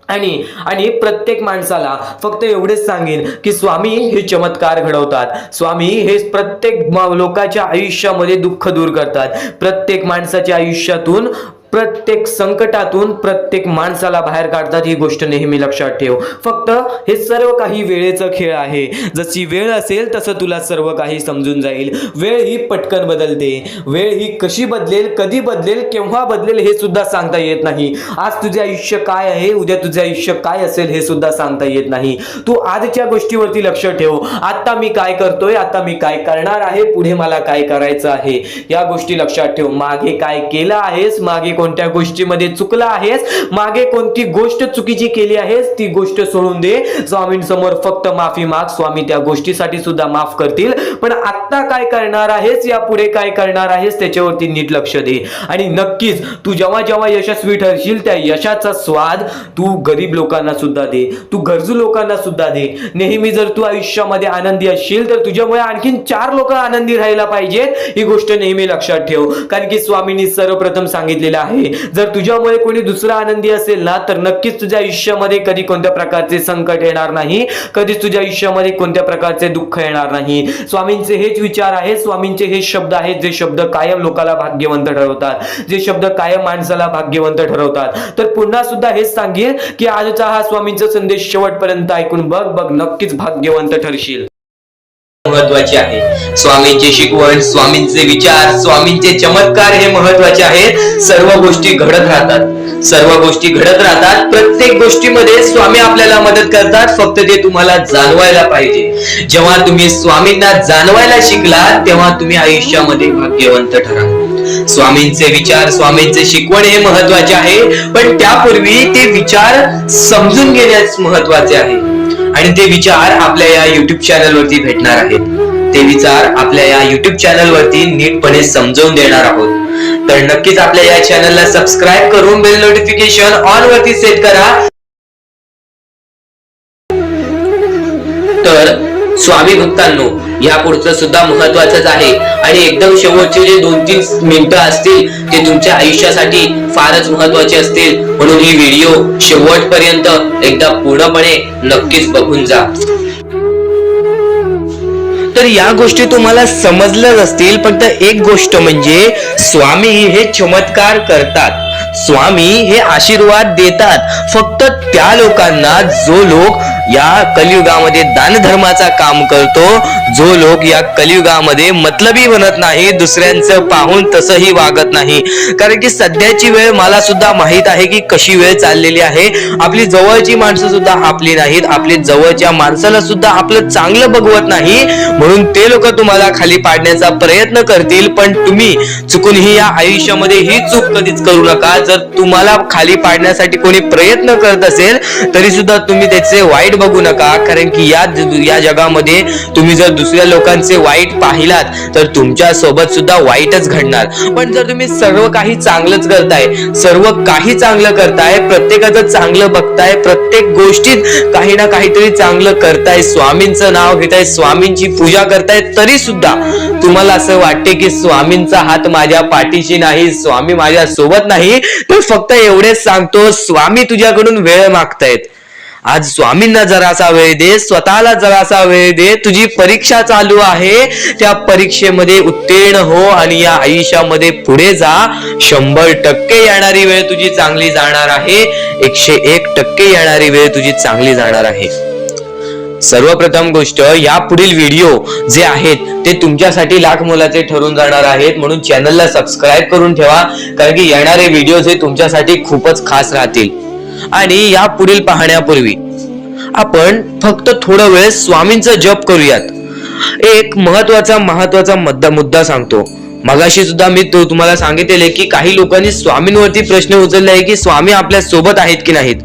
आणि प्रत्येक माणसाला फक्त एवढेच सांगेन की स्वामी हे चमत्कार घडवतात. स्वामी हे प्रत्येक लोकांच्या आयुष्यामध्ये दुःख दूर करतात. प्रत्येक माणसाच्या आयुष्यातून, प्रत्येक संकटातून प्रत्येक माणसाला बाहेर काढतात. ही गोष्ट नेहमी लक्षात ठेव. फक्त हे सर्व काही वेळेचं खेळ आहे. जशी वेळ असेल तसं तुला सर्व काही समजून जाईल. वेळ ही पटकन बदलते. वेळ ही कशी बदलेल, कधी बदलेल, केव्हा बदलेल हे सुद्धा सांगता येत नाही. आज तुझे आयुष्य काय आहे, उद्या तुझे आयुष्य काय असेल हे सुद्धा सांगता येत नाही. तू आजच्या गोष्टीवरती लक्ष ठेव. आता मी काय करतोय, आता मी काय करणार आहे, पुढे मला काय करायचं आहे, या गोष्टी लक्षात ठेव. मागे काय केलं आहेस, मागे कोणत्या गोष्टीमध्ये चुकला आहेस, मागे कोणती गोष्ट चुकीची केली आहेस, ती गोष्ट सोडून दे. स्वामींसमोर फक्त माफी माग. स्वामी त्या गोष्टीसाठी सुद्धा माफ करतील. पण आता काय करणार आहेस, या पुढे काय करणार आहेस, त्याच्यावरती नीट लक्ष दे. आणि नक्कीच तू जेव्हा जेव्हा यशस्वी ठरशील, त्या यशाचा स्वाद तू गरीब लोकांना सुद्धा दे, तू गरजू लोकांना सुद्धा दे. नेहमी जर तू आयुष्यामध्ये आनंदी असशील तर तुझ्यामुळे आणखीन 4 लोक आनंदी राहायला पाहिजेत. ही गोष्ट नेहमी लक्षात ठेव, कारण की स्वामींनी सर्वप्रथम सांगितलेलं आहे, जर तुझ्यामुळे कोणी दुसरा आनंदी असेल ना, तर नक्कीच तुझ्या आयुष्यामध्ये कधी कोणत्या प्रकारचे संकट येणार नाही, कधीच तुझ्या आयुष्यामध्ये कोणत्या प्रकारचे दुःख येणार नाही. स्वामींचे हेच विचार आहेत, स्वामींचे हेच शब्द आहेत, जे शब्द कायम लोकाला भाग्यवंत ठरवतात, जे शब्द कायम माणसाला भाग्यवंत ठरवतात. तर पुन्हा सुद्धा हेच सांगेल की आजचा हा स्वामींचा संदेश शेवटपर्यंत ऐकून बघ, नक्कीच भाग्यवंत ठरशील. महत्वाचे आहे स्वामींची शिकवण, स्वामींचे विचार, स्वामींचे चमत्कार हे महत्वाचे आहेत. सर्व गोष्टी घडत राहतात. प्रत्येक गोष्टीमध्ये स्वामी आपल्याला मदत करतात. फक्त ते तुम्हाला जाणवायला पाहिजे. जेव्हा तुम्ही स्वामींना जाणवायला शिकला तेव्हा तुम्ही आयुष्यामध्ये भाग्यवंत ठराल. स्वामींचे विचार, स्वामींचे शिकवण हे महत्वाचे आहे, पण त्यापूर्वी ते विचार समजून घेण्यास महत्वाचे आहे. आणि ते विचार आपल्या या युट्यूब चॅनल वरती भेटणार आहेत. ते विचार आपल्या या युट्यूब चॅनल वरती नीटपणे समजावून देणार आहोत. तर नक्कीच आपल्या या चॅनलला सबस्क्राईब करून बेल नोटिफिकेशन ऑन वरती सेट करा. तर स्वामी भक्तांनो, या पुढचं सुद्धा महत्वाचंच आहे. आणि एकदम शेवटचे जे 2-3 मिनिटं असतील ते तुमच्या आयुष्यासाठी फारच महत्वाचे असतील. म्हणून ही व्हिडिओ शेवटपर्यंत एकदा पूर्णपणे नक्कीच बघून जा. तर या गोष्टी तुम्हाला समजल्याच असतील, पण एक गोष्ट म्हणजे स्वामी हे चमत्कार करतात. स्वामी हे आशीर्वाद देतात फक्त त्या लोकांना जो लोक या कलियुगामध्ये दानधर्माचा काम करतो, जो लोक या कलियुगामध्ये मतलबी बनत नाही, दुसऱ्यांचं पाहून तसंही वागत नाही. कारण की सध्याची वेळ मला सुद्धा माहित आहे की कशी वेळ चाललेली आहे. आपली जवळची माणसं सुद्धा आपली नाहीत, आपली जवळच्या माणसाला सुद्धा आपलं चांगलं बघवत नाही. म्हणून ते लोक तुम्हाला खाली पाडण्याचा प्रयत्न करतील, पण तुम्ही चुकूनही या आयुष्यामध्ये ही चूक कधीच करू नका. बघा, जर तुम्हाला खाली पाडण्यासाठी कोणी प्रयत्न करत असेल तरी सुद्धा तुम्ही त्याचे वाईट बघू नका, कारण की या जगामध्ये तुम्ही जर दुसऱ्या लोकांचे वाईट पाहिलात तर तुमच्या सोबत सुद्धा वाईटच घडणार. पण जर तुम्ही सर्व काही चांगलंच करताय, सर्व काही चांगलं करताय, प्रत्येकाचं चांगलं बघताय, प्रत्येक गोष्टीत काही ना काहीतरी चांगलं करताय, स्वामींचं नाव घेताय, स्वामींची पूजा करताय, तरी सुद्धा तुम्हाला असं वाटते की स्वामींचा हात माझ्या पाठीशी नाही, स्वामी माझ्या सोबत नाही, तर फक्त एवढेच सांगतो, स्वामी तुझ्याकडून वेळ मागतायत. आज स्वामींना जरासा वेळ दे, स्वतःला जरासा वेळ दे. तुझी परीक्षा चालू आहे, त्या परीक्षेमध्ये उत्तीर्ण हो आणि या आयुष्यामध्ये पुढे जा. 100% येणारी वेळ तुझी चांगली जाणार आहे, 101% येणारी वेळ तुझी चांगली जाणार आहे. सर्वप्रथम गोष्ट, या पुढील व्हिडिओ जे आहेत ते तुमच्यासाठी लाख मोलाचे ठरून जाणार आहेत, म्हणून चॅनलला सबस्क्राईब करून ठेवा, कारण की येणारे व्हिडिओ हे तुमच्यासाठी खूपच खास राहतील. आणि या पुढील पाहण्यापूर्वी आपण फक्त थोडा वेळ स्वामींचा जप करूयात. एक महत्वाचा मुद्दा सांगतो. मगाशी सुद्धा मी तुम्हाला सांगितले की काही लोकांनी स्वामींवरती प्रश्न उचलले आहे की स्वामी आपल्या सोबत आहेत की नाहीत.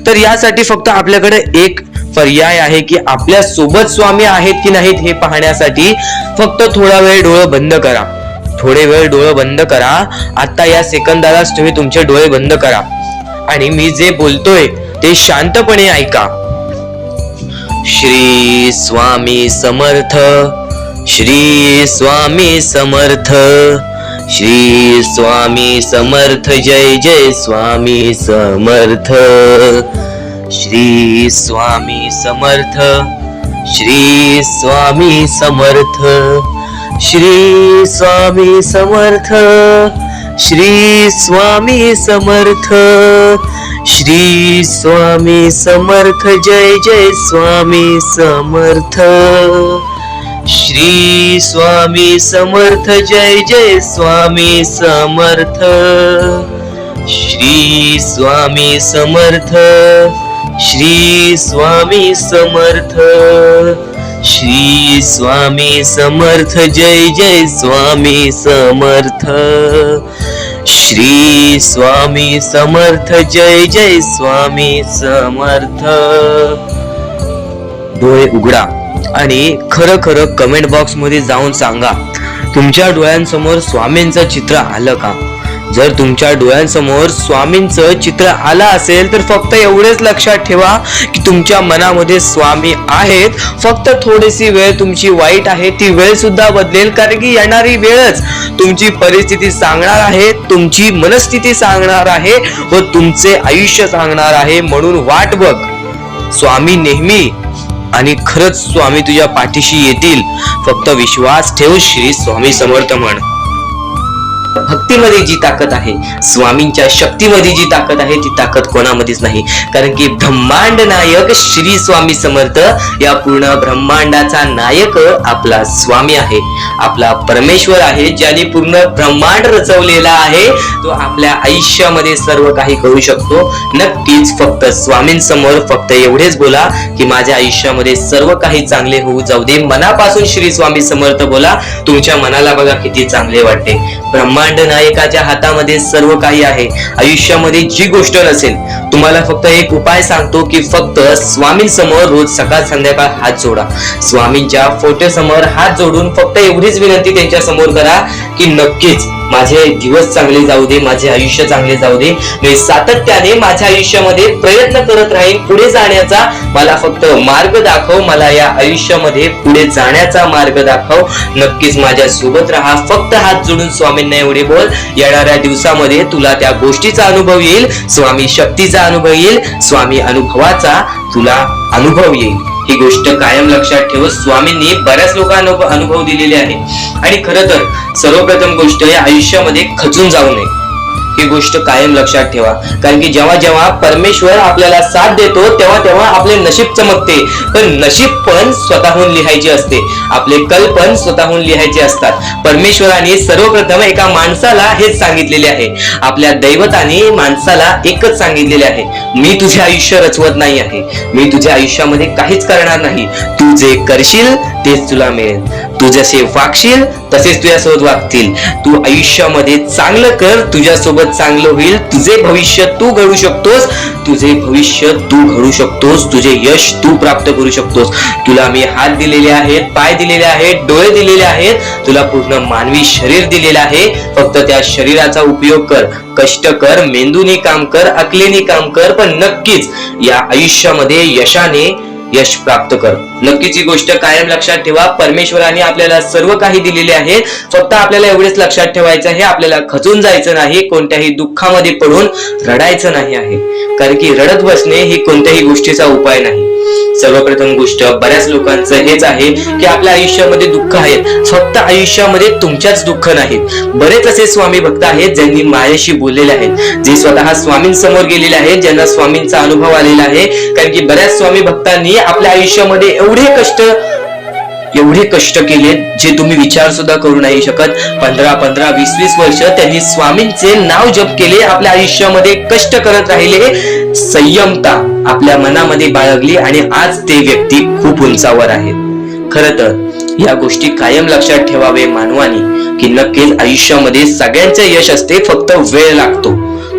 तर यासाठी फक्त आपल्याकडे एक पर्याय आहे की आपल्या सोबत स्वामी आहेत की नाहीत हे पाहण्यासाठी फक्त थोडा वेळ डोळे बंद करा. थोडे वेळ डोळे बंद करा. आता या सेकंदालाच तुम्ही तुमचे डोळे बंद करा आणि मी जे बोलतोय ते शांतपणे ऐका. श्री स्वामी समर्थ, श्री स्वामी समर्थ, श्री स्वामी समर्थ, जय जय स्वामी समर्थ. श्री स्वामी समर्थ, श्री स्वामी समर्थ, श्री स्वामी समर्थ, श्री स्वामी समर्थ, श्री स्वामी समर्थ, जय जय स्वामी समर्थ. श्री स्वामी समर्थ, जय जय स्वामी समर्थ. श्री स्वामी समर्थ, श्री स्वामी समर्थ, श्री स्वामी समर्थ, जय जय स्वामी समर्थ. श्री स्वामी समर्थ, जय जय स्वामी समर्थ. डोळे उघडा आणि खरं खरं कमेंट बॉक्स मध्ये जाऊन सांगा, तुमच्या डोळ्यांसमोर स्वामींचं चित्र आलं का? जर तुमच्या डोळ्यांसमोर स्वामींचं चित्र आलं असेल तर फक्त एवढेच लक्षात ठेवा की तुमच्या मनामध्ये स्वामी आहेत. फक्त थोडीशी वेळ तुमची वाईट आहे, ती वेळ सुद्धा बदलेल, कारण की येणारी वेळच तुमची परिस्थिती सांगणार आहे, तुमची मनस्थिती सांगणार आहे व तुमचे आयुष्य सांगणार आहे. म्हणून वाट बघ, स्वामी नेहमी आणि खरंच स्वामी तुझ्या पाठीशी येतील. फक्त विश्वास ठेव. श्री स्वामी समर्थ म्हण. भक्तीमध्ये जी ताकद आहे, स्वामींच्या शक्तीमध्ये जी ताकद आहे, ती ताकद कोणामध्येच नाही, कारण की ब्रह्मांड नायक श्री स्वामी समर्थ, या पूर्ण ब्रह्मांडाचा नायक आपला स्वामी आहे, आपला परमेश्वर आहे, ज्याने पूर्ण ब्रह्मांड रचवलेला आहे. तो आपल्या आयुष्यामध्ये सर्व काही करू शकतो. नक्कीच फक्त स्वामींसमोर फक्त एवढेच बोला की माझ्या आयुष्यामध्ये सर्व काही चांगले होऊ जाऊ दे. मनापासून श्री स्वामी समर्थ बोला. तुमच्या मनाला बघा किती चांगले वाटते. ब्रह्मांड नायकाच्या हातामध्ये सर्व काही आहे. आयुष्यामध्ये जी गोष्ट नसेल, तुम्हाला फक्त एक उपाय सांगतो की फक्त स्वामींसमोर रोज सकाळ संध्याकाळ हात जोडा. स्वामींच्या फोटो समोर हात जोडून फक्त एवढीच विनंती त्यांच्या समोर करा की नक्कीच माझे दिवस चांगले जाऊ दे, माझे आयुष्य चांगले जाऊ दे. मी सातत्याने माझ्या आयुष्यामध्ये प्रयत्न करत राहीन पुढे जाण्याचा. मला फक्त मार्ग दाखव, मला या आयुष्यामध्ये पुढे जाण्याचा मार्ग दाखव. नक्कीच माझ्या सोबत राहा. फक्त हात जोडून स्वामींना एवढे बोल. येणाऱ्या दिवसामध्ये तुला त्या गोष्टीचा अनुभव येईल, स्वामी शक्तीचा अनुभव येईल, स्वामी अनुभवाचा तुला अनुभव येईल. ही गोष्ट कायम लक्षात ठेव. स्वामींनी बऱ्याच लोकांना अनुभव दिलेले आहे. आणि खरं तर सर्वप्रथम गोष्ट, या आयुष्यामध्ये खचून जाऊ नये, ही गोष्ट कायम लक्षात ठेवा. कारण की जेव्हा जेव्हा परमेश्वर आपल्याला साथ देतो तेव्हा तेव्हा आपले नशीब चमकते. पण नशीब पण स्वतःहून लिहायचे असते, आपले कल पण स्वतःहून लिहायचे असतात. परमेश्वराने सर्वप्रथम एका माणसाला हेच सांगितलेले आहे, आपल्या दैवताने माणसाला एकच सांगितलेले आहे, मी तुझे आयुष्य रचवत नाही आहे, मी तुझ्या आयुष्यामध्ये काहीच करणार नाही, तू जे करशील तेच तुला मिळेल. तू जसे वागशील तसेच तुझ्यासोबत वागतील. तू आयुष्यामध्ये चांगलं कर, तुझ्यासोबत चांगलं होईल. तुझे भविष्य तू घडू शकतोस, तुझे भविष्य तू घडू शकतोस, तुझे यश तू प्राप्त करू शकतोस. तुला मी हात दिलेले आहेत, पाय दिलेले आहेत, डोळे दिलेले आहेत, तुला पूर्ण मानवी शरीर दिलेलं आहे. फक्त त्या शरीराचा उपयोग कर, कष्ट कर, मेंदूने काम कर, अकलेने काम कर, पण नक्कीच या आयुष्यामध्ये यशाने यश प्राप्त कर. नक्कीच ही गोष्ट कायम लक्षात ठेवा. परमेश्वराने आपल्याला सर्व काही दिलेले आहे. फक्त आपल्याला एवढेच लक्षात ठेवायचं आहे, आपल्याला खचून जायचं नाही, कोणत्याही दुःखामध्ये पडून रडायचं नाही आहे. कारण की रडत बसणे ही कोणत्याही गोष्टीचा उपाय नाही. सर्वप्रथम गोष्ट बऱ्याच लोकांचं हेच आहे की आपल्या आयुष्यामध्ये दुःख आहेत. फक्त आयुष्यामध्ये तुमच्याच दुःख नाहीत. बरेच असे स्वामी भक्त आहेत ज्यांनी माझ्याशी बोललेले आहेत, जे स्वतः स्वामींसमोर गेलेले आहेत, ज्यांना स्वामींचा अनुभव आलेला आहे. कारण की बऱ्याच स्वामी भक्तांनी आपल्या आयुष्यामध्ये एवढे कष्ट केले जे तुम्ही विचार सुद्धा करू नाही शकत. 15 20 वर्ष त्यांनी स्वामींचे नाव जप केले, आपल्या आयुष्यामध्ये कष्ट करत राहिले, संयमता आपल्या मनामध्ये बाळगली आणि आज ते व्यक्ती खूप उंचावर आहेत. खरं तर या गोष्टी कायम लक्षात ठेवावे मानवानी की नक्कीच आयुष्यामध्ये सगळ्यांचे यश असते, फक्त वेळ लागतो.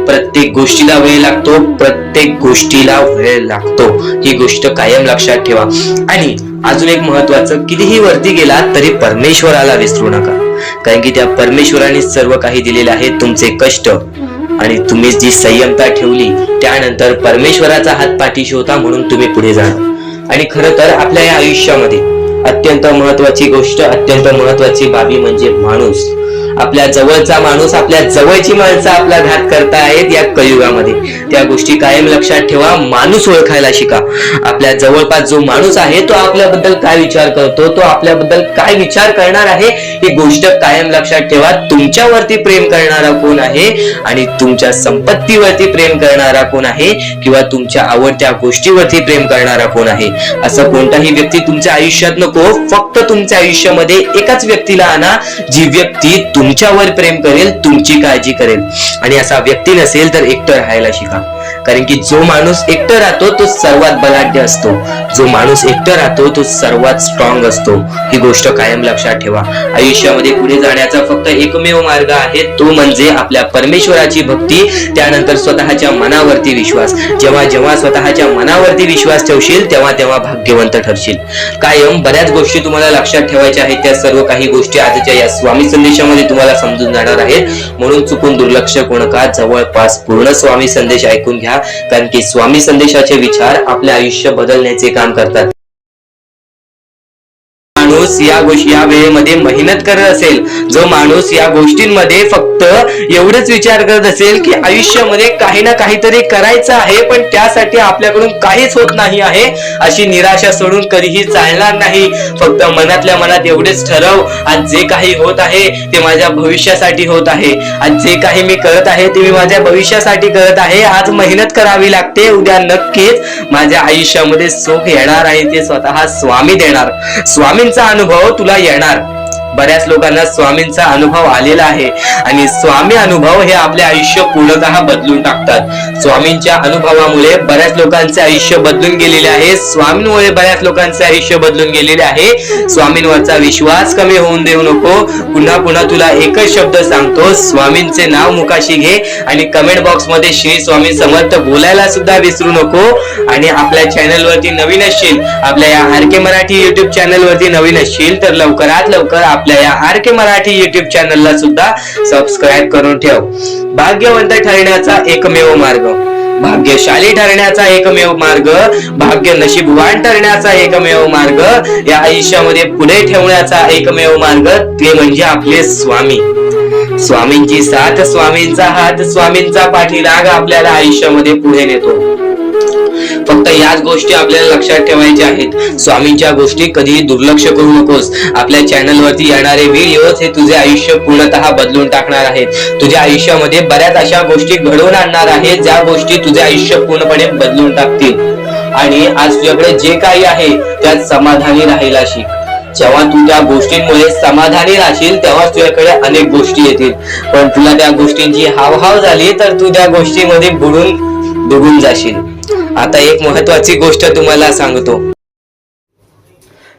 प्रत्येक गोष्टीला वेळ लागतो, प्रत्येक गोष्टीला वेळ लागतो. ही गोष्ट कायम लक्षात ठेवा. आणि अजून एक महत्वाचं, कितीही वरती गेला तरी परमेश्वराला विसरू नका. कारण की त्या परमेश्वराने सर्व काही दिलेले आहे. तुमचे कष्ट आणि तुम्ही जी संयमता ठेवली त्यानंतर परमेश्वराचा हात पाठीशी होता म्हणून तुम्ही पुढे जाणार. आणि खरं तर आपल्या या आयुष्यामध्ये अत्यंत महत्वाची गोष्ट, अत्यंत महत्वाची बाबी म्हणजे माणूस. आपल्या जवळचा माणूस, आपल्या जवळची माणसं आपला घात करतायत या कलियुगामध्ये. त्या गोष्टी कायम लक्षात ठेवा. माणूस ओळखायला शिका. आपल्या जवळपास जो माणूस आहे तो आपल्याबद्दल काय विचार करतो, तो आपल्याबद्दल काय विचार करणार आहे, ही गोष्ट कायम लक्षात ठेवा. तुमच्यावरती प्रेम करणारा कोण आहे आणि तुमच्या संपत्तीवरती प्रेम करणारा कोण आहे किंवा तुमच्या आवडत्या गोष्टीवरती प्रेम करणारा कोण आहे. असं कोणताही व्यक्ती तुमच्या आयुष्यात नको. फक्त तुमच्या आयुष्यामध्ये एकाच व्यक्तीला आणा, जी व्यक्ती तुमच्यावर प्रेम करेल, तुमची काळजी करेल. आणि असा व्यक्ती नसेल तर एकटं राहायला शिका. कारण की जो माणूस एकटं राहतो तो सर्वात बलाढ्य असतो, जो माणूस एकटं राहतो तो सर्वात स्ट्रॉंग असतो. ही गोष्ट कायम लक्षात ठेवा. आयुष्यामध्ये पुढे जाण्याचा फक्त एकमेव मार्ग आहे, तो म्हणजे आपल्या परमेश्वराची भक्ती, त्यानंतर स्वतःच्या मनावरती विश्वास. जेव्हा जेव्हा स्वतःच्या मनावरती विश्वास ठेवशील तेव्हा तेव्हा भाग्यवंत ठरशील. कायम बऱ्याच गोष्टी तुम्हाला लक्षात ठेवायच्या आहेत. त्या सर्व काही गोष्टी आजच्या या स्वामी संदेशामध्ये तुम्हाला समजून जाणार आहेत. म्हणून चुकून दुर्लक्ष करू नका. जवळपास पूर्ण स्वामी संदेश ऐकून घ्या. कारण की स्वामी संदेशाचे विचार आपले आयुष्य बदलण्याचे काम करतात. माणूस या वेळेमध्ये मेहनत करत असेल, जो माणूस या गोष्टींमध्ये फक्त एवढंच विचार करत असेल की आयुष्यामध्ये काही ना काहीतरी करायचं आहे पण त्यासाठी आपल्याकडून काहीच होत नाही आहे, अशी निराशा सोडून कधीही चालणार नाही. फक्त मनातल्या मनात एवढेच ठरव, आज जे काही होत आहे ते माझ्या भविष्यासाठी होत आहे. आज जे काही मी करत आहे ते मी माझ्या भविष्यासाठी करत आहे. आज मेहनत करावी लागते, उद्या नक्कीच माझ्या आयुष्यामध्ये सुख येणार आहे, ते स्वतः स्वामी देणार. स्वामींचा अनुभव तुला येणार. बऱ्याच लोकांना स्वामींचा अनुभव आलेला आहे आणि स्वामी अनुभव हे आपले आयुष्य पूर्णतः बदलून टाकतात. स्वामींच्या अनुभवामुळे बऱ्याच लोकांचे आयुष्य बदलून गेलेले आहे. स्वामींमुळे बऱ्याच लोकांचे आयुष्य बदलून गेलेले आहे. स्वामींवरचा विश्वास कमी होऊन देऊ नको. पुन्हा पुन्हा तुला एकच शब्द सांगतो, स्वामींचे नाव मुखाशी घे आणि कमेंट बॉक्स मध्ये श्री स्वामी समर्थ बोलायला सुद्धा विसरू नको. आणि आपल्या चॅनल वरती नवीन असशील, आपल्या या आरके मराठी युट्यूब चॅनल वरती नवीन असशील तर लवकरात लवकर आपल्या या आरके मराठी युट्यूब चॅनलला सुद्धा सबस्क्राईब करून ठेव. भाग्यवंत ठरण्याचा एकमेव मार्ग, भाग्यशाली ठरण्याचा एकमेव मार्ग, भाग्य नशीबवान ठरण्याचा एकमेव मार्ग, या आयुष्यामध्ये पुढे ठेवण्याचा एकमेव मार्ग ते म्हणजे आपले स्वामी. स्वामींची साथ, स्वामींचा हात, स्वामींचा पाठीलाग आपल्याला आयुष्यामध्ये पुढे नेतो. फक्त याच गोष्टी आपल्याला लक्षात ठेवायच्या आहेत. स्वामींच्या गोष्टी कधीही दुर्लक्ष करू नकोस. आपल्या चॅनल वरती येणारे व्हिडिओज हे तुझे आयुष्य पूर्णतः बदलून टाकणार आहेत. तुझ्या आयुष्यामध्ये बऱ्याच अशा गोष्टी घडवून आणणार आहेत ज्या गोष्टी तुझे आयुष्य पूर्णपणे बदलून टाकतील. आणि आज तुझ्याकडे जे काही आहे त्यात समाधानी राहायला शिक. जेव्हा तू त्या गोष्टींमुळे समाधानी राहशील तेव्हा तुझ्याकडे अनेक गोष्टी येतील. पण तुला त्या गोष्टींची हावभाव झाली तर तू त्या गोष्टीमध्ये बुडून डुबून जाशील. आता एक महत्वाची गोष्ट तुम्हाला सांगतो.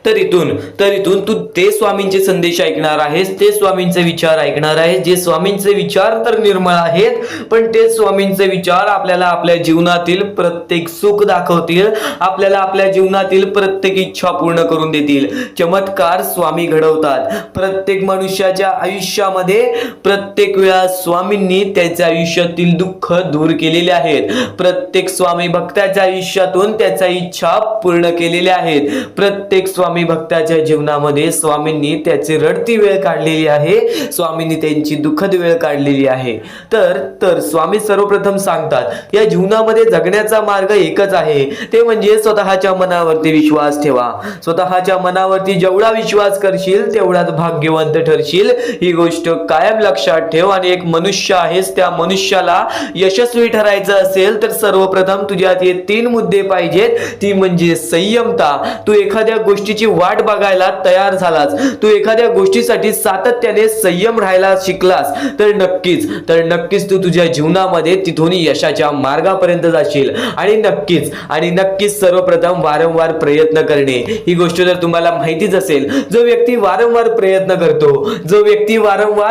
तर इथून तू ते स्वामींचे संदेश ऐकणार आहेस, ते स्वामींचे विचार ऐकणार आहेस, जे स्वामींचे विचार तर निर्मळ आहेत, पण ते स्वामींचे विचार आपल्याला आपल्या जीवनातील प्रत्येक सुख दाखवतील, आपल्याला आपल्या जीवनातील प्रत्येक इच्छा पूर्ण करून देतील. चमत्कार स्वामी घडवतात. प्रत्येक मनुष्याच्या आयुष्यामध्ये प्रत्येक वेळा स्वामींनी त्याच्या आयुष्यातील दुःख दूर केलेले आहेत. प्रत्येक स्वामी भक्ताच्या आयुष्यातून त्याच्या इच्छा पूर्ण केलेल्या आहेत. प्रत्येक स्वामी भक्ताच्या जीवनामध्ये स्वामींनी त्याची रडती वेळ काढलेली आहे, स्वामींनी त्यांची दुःखद वेळ काढलेली आहे. तर स्वामी सर्वप्रथम सांगतात या जीवनामध्ये जगण्याचा मार्ग एकच आहे, ते म्हणजे स्वतःच्या मनावरती विश्वास ठेवा. स्वतःच्या मनावरती जेवढा विश्वास करशील तेवढाच भाग्यवंत ठरशील. ही गोष्ट कायम लक्षात ठेव. आणि एक मनुष्य आहेस, त्या मनुष्याला यशस्वी ठरायचं असेल तर सर्वप्रथम तुझ्यात हे 3 मुद्दे पाहिजेत. ती म्हणजे संयमता. तू एखाद्या गोष्टीची वाट बघायला तयार झालास, तू एखाद्या गोष्टीसाठी सातत्याने संयम राहायला शिकलास तर नक्कीच तू तुझ्या जीवनामध्ये तिथून यशाच्या मार्गापर्यंत जाशील. आणि नक्कीच सर्वप्रथम वारंवार प्रयत्न करणे. ही गोष्ट जर तुम्हाला माहितीच असेल, जो व्यक्ती वारंवार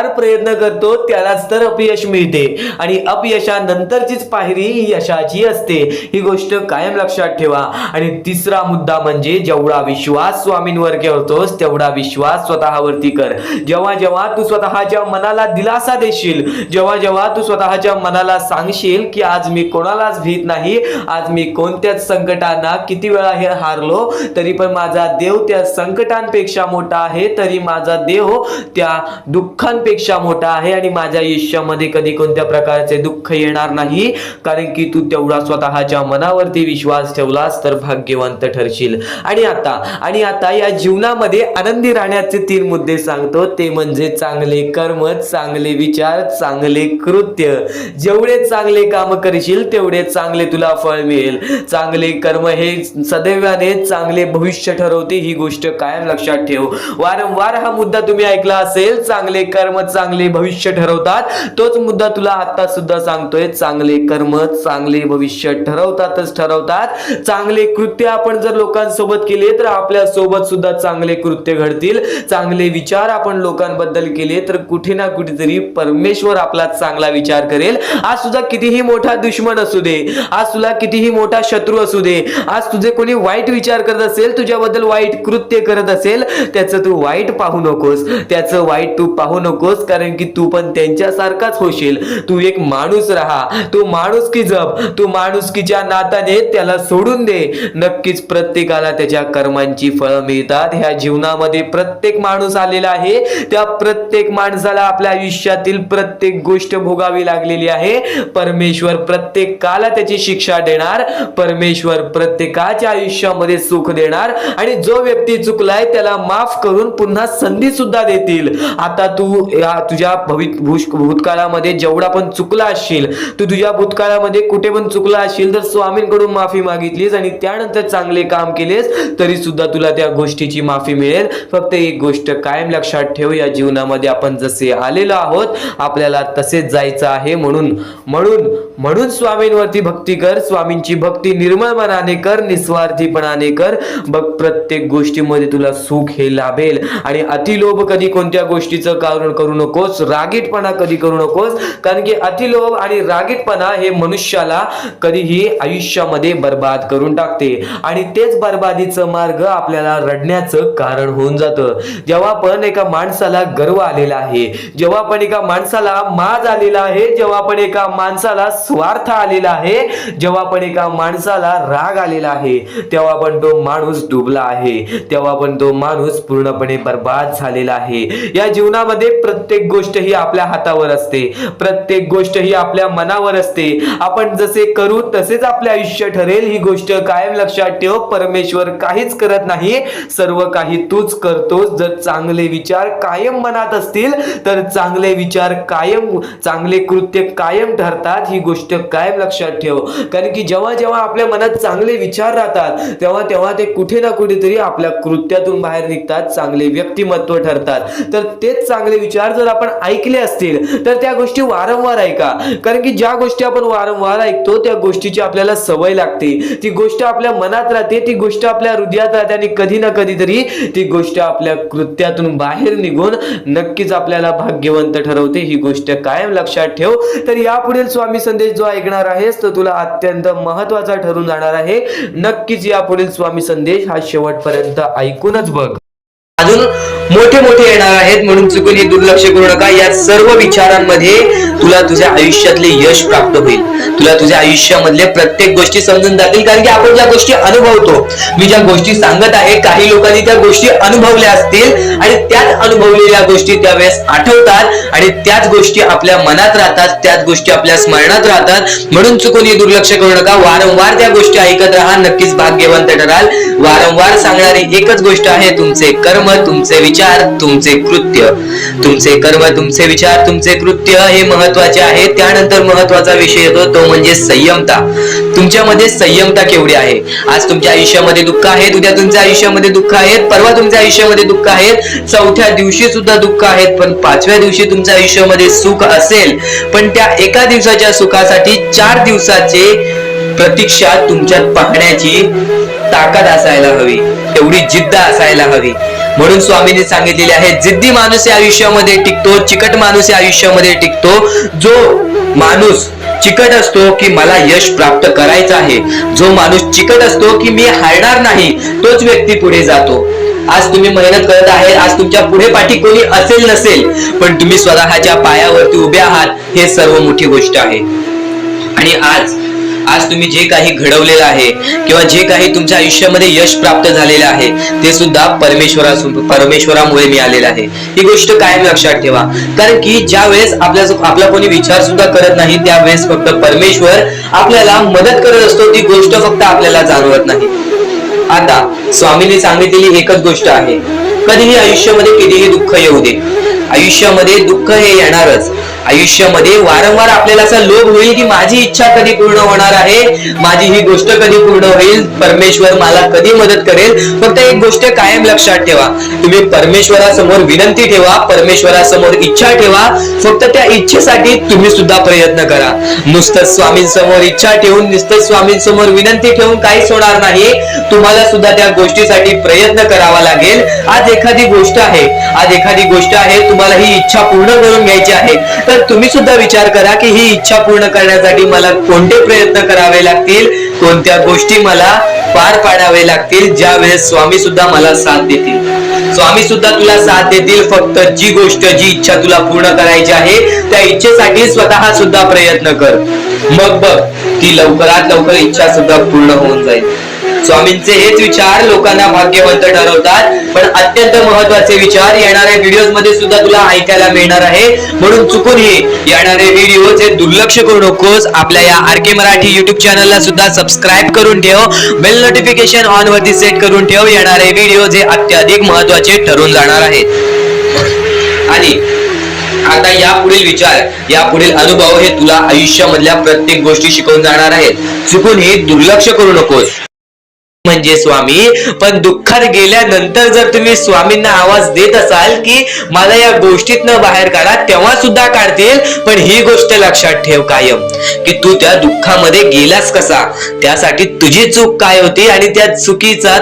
प्रयत्न करतो त्यालाच तर अपयश मिळते, आणि अपयशानंतरचीच पायरी ही यशाची असते. ही गोष्ट कायम लक्षात ठेवा. आणि तिसरा मुद्दा म्हणजे जेवढा विश्वास स्वामींवर करतोस तेवढा विश्वास स्वतःवरती कर. जेव्हा तू स्वतःच्या मनाला दिलासा देशील, जेव्हा तू स्वतःच्या मनाला सांगशील की आज मी कोणालाच भीत नाही, आज मी कोणत्याच संकटांना किती वेळा हे हारलो तरी पण माझा देव त्या संकटांपेक्षा मोठा आहे, तरी माझा देव त्या दुःखांपेक्षा मोठा आहे, आणि माझ्या आयुष्यामध्ये कधी कोणत्या प्रकारचे दुःख येणार नाही, कारण की तू तेवढा स्वतःच्या मनावरती विश्वास ठेवलास तर भाग्यवंत ठरशील. आणि आता या जीवनामध्ये आनंदी राहण्याचे 3 मुद्दे सांगतो, ते म्हणजे चांगले कर्म, चांगले विचार, चांगले कृत्य. जेवढे चांगले काम करशील तेवढे चांगले तुला फळ मिळेल. चांगले कर्म हे सदैवाने चांगले भविष्य ठरवते. ही गोष्ट कायम लक्षात ठेव. वारंवार हा मुद्दा तुम्ही ऐकला असेल, चांगले कर्म चांगले भविष्य ठरवतात. तोच मुद्दा तुला आता सुद्धा सांगतोय, चांगले कर्म चांगले भविष्य ठरवतात. चांगले कृत्य आपण जर लोकांसोबत केले तर आपल्या सोबत सुद्धा चांगले कृत्य घडतील. चांगले विचार आपण लोकांबद्दल केले तर कुठे ना कुठेतरी परमेश्वर आपला चांगला विचार करेल. आज तुझा कितीही मोठा दुश्मन असू दे, आज तुला कितीही मोठा शत्रू असू दे, आज तुझे कोणी वाईट विचार करत असेल, तुझ्याबद्दल वाईट कृत्य करत असेल, त्याचं तू वाईट पाहू नकोस, कारण की तू पण त्यांच्यासारखाच होशील. तू एक माणूस राहा, तू माणुसकी जप, तू माणुसकीच्या नात्याने त्याला सोडून दे. नक्कीच प्रत्येकाला त्याच्या कर्मांची फळं मिळतात. ह्या जीवनामध्ये प्रत्येक माणूस आलेला आहे, त्या प्रत्येक माणसाला आपल्या आयुष्यातील प्रत्येक गोष्ट भोगावी लागलेली आहे. परमेश्वर प्रत्येकाला त्याची शिक्षा देणार, परमेश्वर प्रत्येकाच्या आयुष्यामध्ये सुख देणार, आणि जो व्यक्ती चुकलाय त्याला माफ करून पुन्हा संधी सुद्धा देतील. आता तू तुझ्या भूतकाळामध्ये जेवढा पण चुकला असशील, तू तुझ्या भूतकाळामध्ये कुठे पण चुकला असशील तर स्वामींकडून माफी मागितलीस आणि त्यानंतर चांगले काम केलेस तरी सुद्धा तुला त्या गोष्टीची माफी मिळेल. फक्त एक गोष्ट कायम लक्षात ठेव, या जीवनामध्ये आपण जसे आलेलो आहोत आपल्याला तसेच जायचं आहे. म्हणून स्वामींवरती भक्ती कर. स्वामींची भक्ती निर्मळ मनाने कर, निस्वार्थीपणाने कर. बघ प्रत्येक गोष्टीमध्ये तुला सुख हे लाभेल. आणि अतिलोभ कधी कोणत्या गोष्टीचं कारण करू नकोस, रागीटपणा कधी करू नकोस, कारण की अतिलोभ आणि रागीटपणा हे मनुष्याला कधीही आयुष्यामध्ये बर्बाद करून टाकते, आणि तेच बर्बादीचं मार्ग आपल्याला रडण्याचं कारण होऊन जातं. जेव्हा पण एका माणसाला गर्व आलेला आहे, जेव्हा पण एका माणसाला माज आलेला आहे, जेव्हा पण एका माणसाला स्वार्थ आलेला आहे, जेव्हा पण एका माणसाला राग आलेला आहे, तेव्हा पण तो माणूस डुबला आहे, तेव्हा पण तो माणूस पूर्णपणे बर्बाद झालेला आहे. या जीवनामध्ये प्रत्येक गोष्ट ही आपल्या हातावर असते, प्रत्येक गोष्ट ही आपल्या मनावर असते. आपण जसे करू तसेच आपले आयुष्य ठरेल. ही गोष्ट कायम लक्षात ठेव. परमेश्वर काहीच करत नाही, सर्व काही तूच करतोस. जर चांगले विचार कायम मनात असतील तर चांगले विचार कायम, चांगले कृत्य कायम ठरतात. ही गोष्ट कायम लक्षात ठेव, कारण की जेव्हा आपल्या मनात चांगले विचार राहतात तेव्हा ते कुठे ना कुठेतरी आपल्या कृत्यातून बाहेर निघतात, चांगले व्यक्तिमत्व ठरतात. तर तेच चांगले विचार जर आपण ऐकले असतील तर त्या गोष्टी वारंवार ऐका, कारण की ज्या गोष्टी आपण वारंवार ऐकतो त्या गोष्टीची आपल्याला सवय लागते, ती गोष्ट आपल्या मनात राहते, ती गोष्ट आपल्या हृदयात राहते, आणि कधी ना कधीतरी ती गोष्ट आपल्या कृत्यातून बाहेर निघून नक्कीच आपल्याला भाग्यवंत ठरवते. ही गोष्ट कायम लक्षात ठेव. तर यापुढील स्वामी संदेश जो ऐकणार आहेस तो तुला अत्यंत महत्वाचा ठरून जाणार आहे. नक्कीच यापुढील स्वामी संदेश हा शेवटपर्यंत ऐकूनच बघ. अजून मोठे मोठे येणार आहेत म्हणून चुकून दुर्लक्ष करू नका. या सर्व विचारांमध्ये तुला तुझ्या आयुष्यातले यश प्राप्त होईल. तुला तुझ्या आयुष्यामधले प्रत्येक गोष्टी समजून जातील. कारण की आपण ज्या गोष्टी अनुभवतो, मी ज्या गोष्टी सांगत आहे, काही लोकांनी त्या गोष्टी अनुभवल्या असतील आणि त्याच अनुभवलेल्या गोष्टी त्यावेळेस आठवतात आणि त्याच गोष्टी आपल्या मनात राहतात, त्याच गोष्टी आपल्या स्मरणात राहतात. म्हणून चुकून दुर्लक्ष करू नका. वारंवार त्या गोष्टी ऐकत राहा, नक्कीच भाग्यवंत ठराल. वारंवार सांगणारी एकच गोष्ट आहे, तुमचे कर्म, तुमचे विचार, तुमचे कृत्य. तुमचे कर्म, तुमचे विचार, तुमचे कृत्य हे महत्वाचे आहे. त्यानंतर महत्वाचा विषय येतो तो म्हणजे संयमता. तुमच्यामध्ये संयमता केवढी आहे? आज तुमच्या आयुष्यामध्ये दुःख आहे, उद्या तुमच्या आयुष्यामध्ये दुःख आहेत, परवा तुमच्या आयुष्यामध्ये दुःख आहेत, चौथ्या दिवशी सुद्धा दुःख आहेत, पण पाचव्या दिवशी तुमच्या आयुष्यामध्ये सुख असेल. पण त्या एका दिवसाच्या सुखासाठी 4 दिवसाचे प्रतीक्षा तुमच्यात पाहण्याची ताकद असायला हवी, तेवढी जिद्द असायला हवी. म्हणून स्वामींनी सांगितलेले आहे, जिद्दी माणूस या आयुष्यामध्ये टिकतो, चिकट माणूस या आयुष्यामध्ये टिकतो. जो माणूस चिकट असतो की मला यश प्राप्त करायचं आहे, जो माणूस चिकट असतो की मी हारणार नाही, तोच व्यक्ती पुढे जातो. आज तुम्ही मेहनत करत आहे, आज तुमच्या पुढे पाठी कोणी असेल नसेल, पण तुम्ही स्वतःच्या पायावरती उभे आहात, हे सर्व मोठी गोष्ट आहे. आणि आज तुम्ही जे काही घडवलेलं आहे किंवा जे काही तुमच्या आयुष्यामध्ये यश प्राप्त झालेलं आहे ते सुद्धा परमेश्वरामुळे मिळालेलं आहे. ही गोष्ट कायम लक्षात ठेवा. कारण की ज्या वेळेस आपला कोणी विचार सुद्धा करत नाही, त्यावेळेस फक्त परमेश्वर आपल्याला मदत करत असतो. ती गोष्ट फक्त आपल्याला जाणवत नाही. आता स्वामींनी सांगितलेली एकच गोष्ट आहे, कधीही आयुष्यामध्ये कितीही दुःख येऊ दे, आयुष्यामध्ये दुःख हे येणारच. आयुष्यामध्ये वारंवार आपल्याला असा लोभ होईल की माझी इच्छा कधी पूर्ण होणार आहे, माझी ही गोष्ट कधी पूर्ण होईल, परमेश्वर मला कधी मदत करेल. फक्त एक गोष्ट कायम लक्षात ठेवा, तुम्ही परमेश्वरासमोर विनंती ठेवा, परमेश्वरासमोर इच्छा ठेवा. फक्त त्या इच्छेसाठी तुम्ही सुद्धा प्रयत्न करा. नुसतं स्वामींसमोर इच्छा ठेवून, नुसतं स्वामींसमोर विनंती ठेवून काहीच होणार नाही. तुम्हाला सुद्धा त्या गोष्टीसाठी प्रयत्न करावा लागेल. आज एखादी गोष्ट आहे, तुम्हाला ही इच्छा पूर्ण करून घ्यायची आहे, तर तुम्ही सुद्धा विचार करा की ही इच्छा पूर्ण करण्यासाठी मला कोणते प्रयत्न करावे लागतील, कोणत्या गोष्टी मला पार पाडावे लागतील, ज्या वेळेस स्वामी सुद्धा मला साथ देतील. स्वामी सुद्धा तुला साथ देतील. फक्त जी गोष्ट, जी इच्छा तुला पूर्ण करायची आहे, त्या इच्छेसाठी स्वतः सुद्धा प्रयत्न कर. मग बघ ती लवकरात लवकर इच्छा सुद्धा पूर्ण होऊन जाईल. स्वामींचे हेच विचार लोकांना भाग्यवंत ठरवतात. पण अत्यंत महत्वाचे विचार येणाऱ्या व्हिडिओज मध्ये सुद्धा तुला ऐकायला मिळणार आहे. म्हणून चुकूनही येणारे व्हिडिओ जे दुर्लक्ष करू नकोस. आपल्या या आरके मराठी युट्यूब चॅनलला सुद्धा सबस्क्राईब करून ठेव, बेल नोटिफिकेशन ऑन वरती सेट करून ठेव. येणारे व्हिडिओ जे अत्याधिक महत्वाचे ठरून जाणार आहेत. आणि आता यापुढील विचार, यापुढील अनुभव हे तुला आयुष्यामधल्या प्रत्येक गोष्टी शिकवून जाणार आहेत. चुकूनही दुर्लक्ष करू नकोस. म्हणजे स्वामी, पण दुःखात गेल्यानंतर जर तुम्ही स्वामींना आवाज देत असाल की मला या गोष्टीतनं बाहेर काढा, तेव्हा सुद्धा काढतील. पण ही गोष्ट लक्षात ठेव कायम की तू त्या दुःखामध्ये गेलास कसा, त्यासाठी तुझी चूक काय होती आणि त्या चुकीचा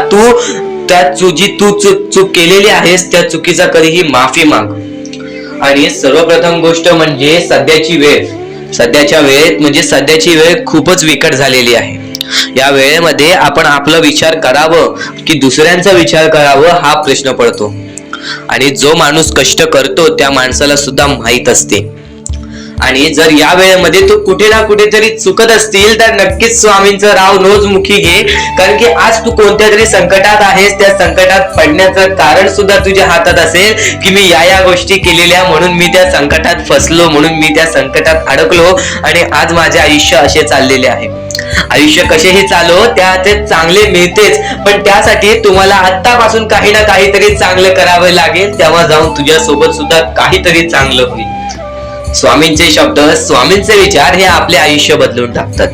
चूक केलेली आहेस, त्या चुकीचा कधीही माफी माग. आणि सर्वप्रथम गोष्ट म्हणजे सध्याची वेळ खूपच विकट झालेली आहे. या वेळेमध्ये आपण आपला विचार करावं की दुसऱ्यांचा विचार करावं, हा प्रश्न पडतो. आणि जो माणूस कष्ट करतो त्या माणसाला सुद्धा माहित असते. आणि जर या वेळेमध्ये तू कुठे ना कुठेतरी चुकत असतील तर नक्कीच स्वामींचं राव रोजमुखी घे. कारण की आज तू कोणत्या तरी संकटात आहेस, त्या संकटात पडण्याचं कारण सुद्धा तुझ्या हातात असेल की मी या गोष्टी केलेल्या म्हणून मी त्या संकटात फसलो, म्हणून मी त्या संकटात अडकलो आणि आज माझे आयुष्य असे चाललेले आहे. आयुष्य कसेही चालो त्याचे चांगले मिळतेच, पण त्यासाठी तुम्हाला आत्तापासून काही ना काहीतरी चांगलं करावे लागेल. तेव्हा जाऊन तुझ्या सोबत सुद्धा काहीतरी चांगलं होईल. स्वामींचे शब्द, स्वामींचे विचार हे आपले आयुष्य बदलून टाकतात.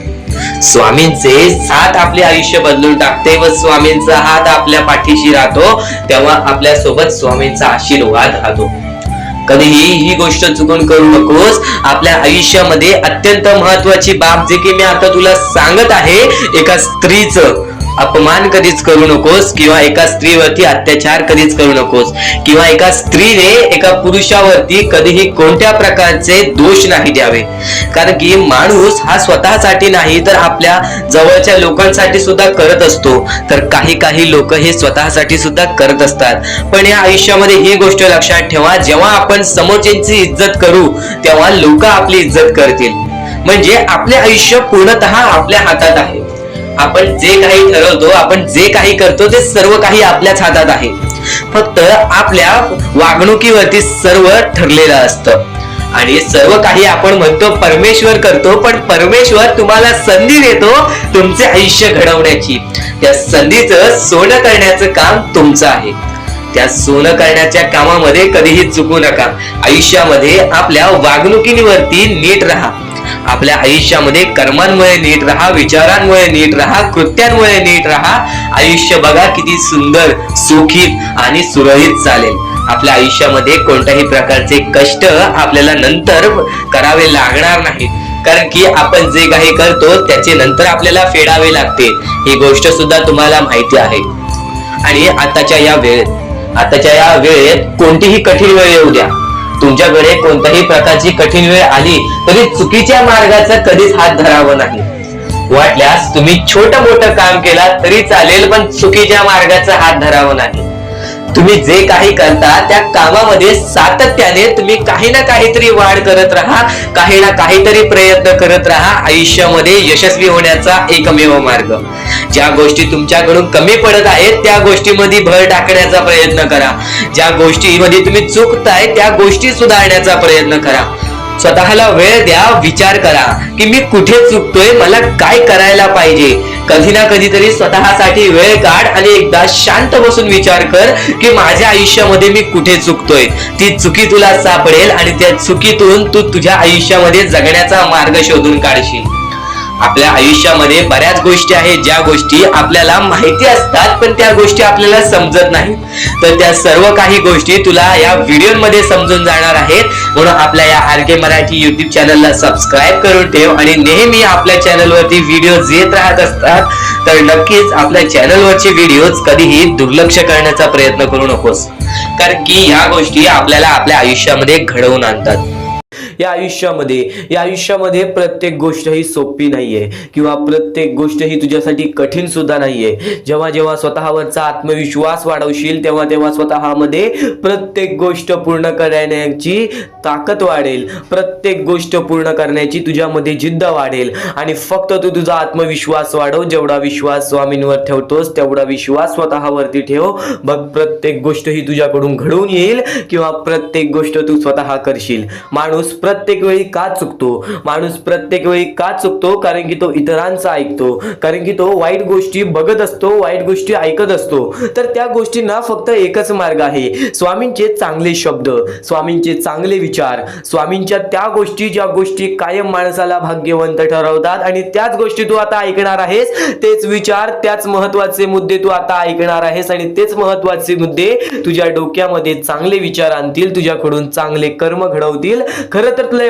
स्वामींचे साथ आपले आयुष्य बदलून टाकते व स्वामींचा हात आपल्या पाठीशी राहतो. तेव्हा आपल्या सोबत स्वामींचा आशीर्वाद राहतो. कधीही ही गोष्ट चुकून करू नकोस. आपल्या आयुष्यामध्ये अत्यंत महत्वाची बाब जे की मी आता तुला सांगत आहे, एका स्त्रीचं अपमान कधीच करू नकोस, किंवा एका स्त्रीवरती अत्याचार कधीच करू नकोस, किंवा एका स्त्रीने एका पुरुषावरती कधीही कोणत्या प्रकारचे दोष नाही द्यावे. कारण की माणूस हा स्वतःसाठी नाही तर आपल्या जवळच्या लोकांसाठी सुद्धा करत असतो. तर काही लोक हे स्वतःसाठी सुद्धा करत असतात. पण या आयुष्यामध्ये ही गोष्ट लक्षात ठेवा, जेव्हा आपण समोरच्यांची इज्जत करू तेव्हा लोक आपली इज्जत करतील. म्हणजे आपले आयुष्य पूर्णतः आपल्या हातात आहे. आपण जे काही ठरवतो, आपण जे काही करतो ते सर्व काही आपल्याच हातात आहे. फक्त आपल्या वागणुकीवरती सर्व ठरलेलं असतं. आणि सर्व काही आपण म्हणतो परमेश्वर करतो, पण परमेश्वर तुम्हाला संधी देतो तुमचे आयुष्य घडवण्याची. त्या संधीचं सोनं करण्याचं काम तुमचं आहे. त्या सोनं करण्याच्या कामामध्ये कधीही चुकू नका. आयुष्यामध्ये आपल्या वागणुकीवरती नीट राहा. आपल्या आयुष्यामध्ये कर्मांमुळे नीट राहा, विचारांमुळे नीट राहा, कृत्यांमुळे नीट राहा. आयुष्य बघा किती सुंदर, सुखीत आणि सुरळीत चालेल. आपल्या आयुष्यामध्ये कोणत्याही प्रकारचे कष्ट आपल्याला नंतर करावे लागणार नाहीत. कारण की आपण जे काही करतो त्याचे नंतर आपल्याला फेडावे लागते. ही गोष्ट सुद्धा तुम्हाला माहिती आहे. आणि आताच्या या वेळेत कोणतीही कठीण वेळ येऊ द्या, तुमच्याकडे कोणत्याही प्रकारची कठीण वेळ आली तरी चुकीच्या मार्गाचा कधीच हात धरावा नाही. वाटल्यास तुम्ही छोटं मोठं काम केला तरी चालेल, पण चुकीच्या मार्गाचा हात धरावा नाही. तुम्ही जे काही करता त्या कामामध्ये सातत्याने तुम्ही काही ना काहीतरी वाढ करत राहा, काही ना काहीतरी प्रयत्न करत राहा. आयुष्यामध्ये यशस्वी होण्याचा एकमेव मार्ग. ज्या गोष्टी तुमच्याकडून कमी पडत आहेत त्या गोष्टीमध्ये भर टाकण्याचा प्रयत्न करा. ज्या गोष्टीमध्ये तुम्ही चुकताय त्या गोष्टी सुधारण्याचा प्रयत्न करा. स्वतःला वेळ द्या, विचार करा की मी कुठे चुकतोय, मला काय करायला पाहिजे. कधी ना कधीतरी स्वतःसाठी वेळ काढ आणि एकदा शांत बसून विचार कर की माझ्या आयुष्यामध्ये मी कुठे चुकतोय. ती चुकी तुला सापडेल आणि त्या चुकीतून तू तुझ्या आयुष्यामध्ये जगण्याचा मार्ग शोधून काढशील. आपल्या आयुष्यामध्ये बऱ्याच गोष्टी आहेत ज्या गोष्टी आपल्याला माहिती असतात पण त्या गोष्टी आपल्याला समजत नाहीत. तर त्या सर्व काही गोष्टी तुला या व्हिडिओमध्ये समजून जाणार आहेत. म्हणून आपल्या या RK मराठी YouTube चॅनलला सबस्क्राईब करून ठेव आणि नेहमी आपल्या चॅनलवरती व्हिडिओज येत राहत असतात. तर नक्कीच आपल्या चॅनलवरचे व्हिडिओज कधीही दुर्लक्ष करण्याचा प्रयत्न करू नकोस. कारण की ह्या गोष्टी आपल्याला आपल्या आयुष्यामध्ये घडवून आणतात. या आयुष्यामध्ये प्रत्येक गोष्ट ही सोपी नाहीये किंवा प्रत्येक गोष्ट ही तुझ्यासाठी कठीण सुद्धा नाहीये. जेव्हा स्वतःवरचा आत्मविश्वास वाढवशील तेव्हा स्वतःमध्ये प्रत्येक गोष्ट पूर्ण करण्याची ताकद वाढेल. प्रत्येक गोष्ट पूर्ण करण्याची तुझ्यामध्ये जिद्द वाढेल. आणि फक्त तू तुझा आत्मविश्वास वाढव. जेवढा विश्वास स्वामींवर ठेवतोस तेवढा विश्वास स्वतःवरती ठेव. बघ प्रत्येक गोष्ट ही तुझ्याकडून घडून येईल किंवा प्रत्येक गोष्ट तू स्वतः करशील. माणूस प्रत्येक वेळी का चुकतो? कारण की तो इतरांचा ऐकतो, कारण की तो वाईट गोष्टी बघत असतो, वाईट गोष्टी ऐकत असतो. तर त्या गोष्टींना फक्त एकच मार्ग आहे, स्वामींचे चांगले शब्द, स्वामींचे चांगले विचार, स्वामींच्या त्या गोष्टी ज्या गोष्टी कायम माणसाला भाग्यवंत ठरवतात. आणि त्याच गोष्टी तू आता ऐकणार आहेस, तेच विचार, त्याच महत्वाचे मुद्दे तू आता ऐकणार आहेस आणि तेच महत्वाचे मुद्दे तुझ्या डोक्यामध्ये चांगले विचार आणतील, तुझ्याकडून चांगले कर्म घडवतील. खरं तर तुला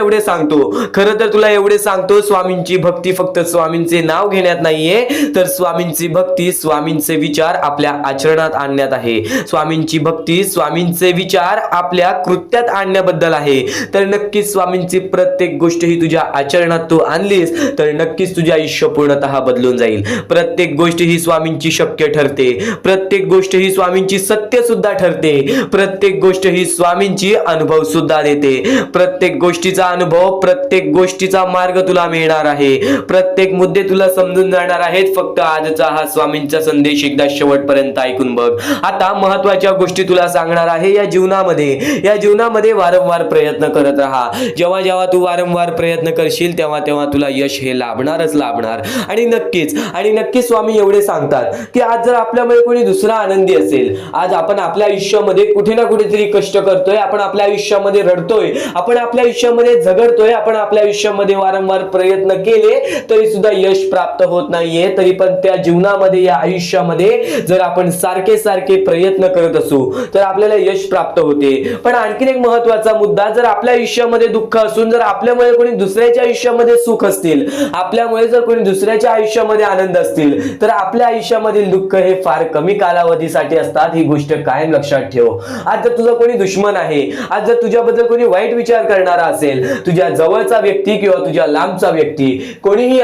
एवढे सांगतो स्वामींची भक्ती फक्त स्वामींचे नाव घेण्यात नाहीये, तर स्वामींची भक्ती स्वामींचे विचार आपल्या आचरणात आणण्यात आहे. स्वामींची भक्ती स्वामींचे विचार आपल्या कृत्यात आणण्याबद्दल आहे. तर नक्कीच स्वामींची प्रत्येक गोष्ट ही तुझ्या आचरणात तू आणलीस तर नक्कीच तुझे आयुष्य पूर्णतः बदलून जाईल. प्रत्येक गोष्ट ही स्वामींची शक्य ठरते, प्रत्येक गोष्ट ही स्वामींची सत्य सुद्धा ठरते, प्रत्येक गोष्ट ही स्वामींची अनुभव सुद्धा देते. प्रत्येक गोष्टीचा अनुभव, प्रत्येक गोष्टीचा मार्ग तुला मिळणार आहे. प्रत्येक मुद्दे तुला समजून जाणार आहेत. फक्त आजचा हा स्वामींचा संदेश एकदा शेवटपर्यंत ऐकून बघ. आता महत्वाच्या गोष्टी तुला सांगणार आहे. या जीवनामध्ये वारंवार प्रयत्न करत राहा. जेव्हा तू वारंवार प्रयत्न करशील तेव्हा तुला यश हे लाभणार. आणि नक्कीच स्वामी एवढे सांगतात की आज जर आपल्यामध्ये कोणी दुसरा आनंदी असेल, आज आपण आपल्या आयुष्यामध्ये कुठे ना कुठेतरी कष्ट करतोय, आपण आपल्या आयुष्यामध्ये रडतोय, आपण आपल्या आयुष्यामध्ये झगडतोय, आपण आपल्या आयुष्यामध्ये वारंवार प्रयत्न केले तरी सुद्धा यश प्राप्त होत नाहीये, तरी पण त्या जीवनामध्ये या आयुष्यामध्ये जर आपण सारखे सारखे प्रयत्न करत असू तर आपल्याला यश प्राप्त होते. पण आणखीन एक महत्वाचा मुद्दा, जर आपल्या आयुष्यामध्ये दुःख असून जर आपल्यामुळे कोणी दुसऱ्याच्या आयुष्यामध्ये सुख असतील, आपल्यामुळे जर कोणी दुसऱ्याच्या आयुष्यामध्ये आनंद असतील, तर आपल्या आयुष्यामधील दुःख हे फार कमी कालावधीसाठी असतात. ही गोष्ट कायम लक्षात ठेव. आज जर तुझा कोणी दुश्मन आहे, आज जर तुझ्याबद्दल कोणी वाईट विचार करणारा असेल, तुझ्या जवळचा व्यक्ती किंवा तुझ्या लांबचा व्यक्ती, कोणीही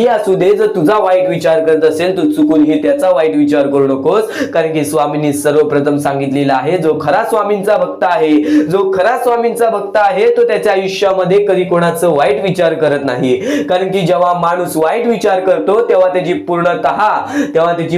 असू दे, जर तुझा वाईट विचार करत असेल तू चुकूनही त्याचा वाईट विचार करू नकोस. कारण की स्वामींनी सर्वप्रथम सांगितलेलं आहे, जो खरा स्वामींचा भक्त आहे तो त्याच्या आयुष्यामध्ये कधी कोणाचं वाईट विचार करत नाही. कारण की जेव्हा माणूस वाईट विचार करतो तेव्हा त्याची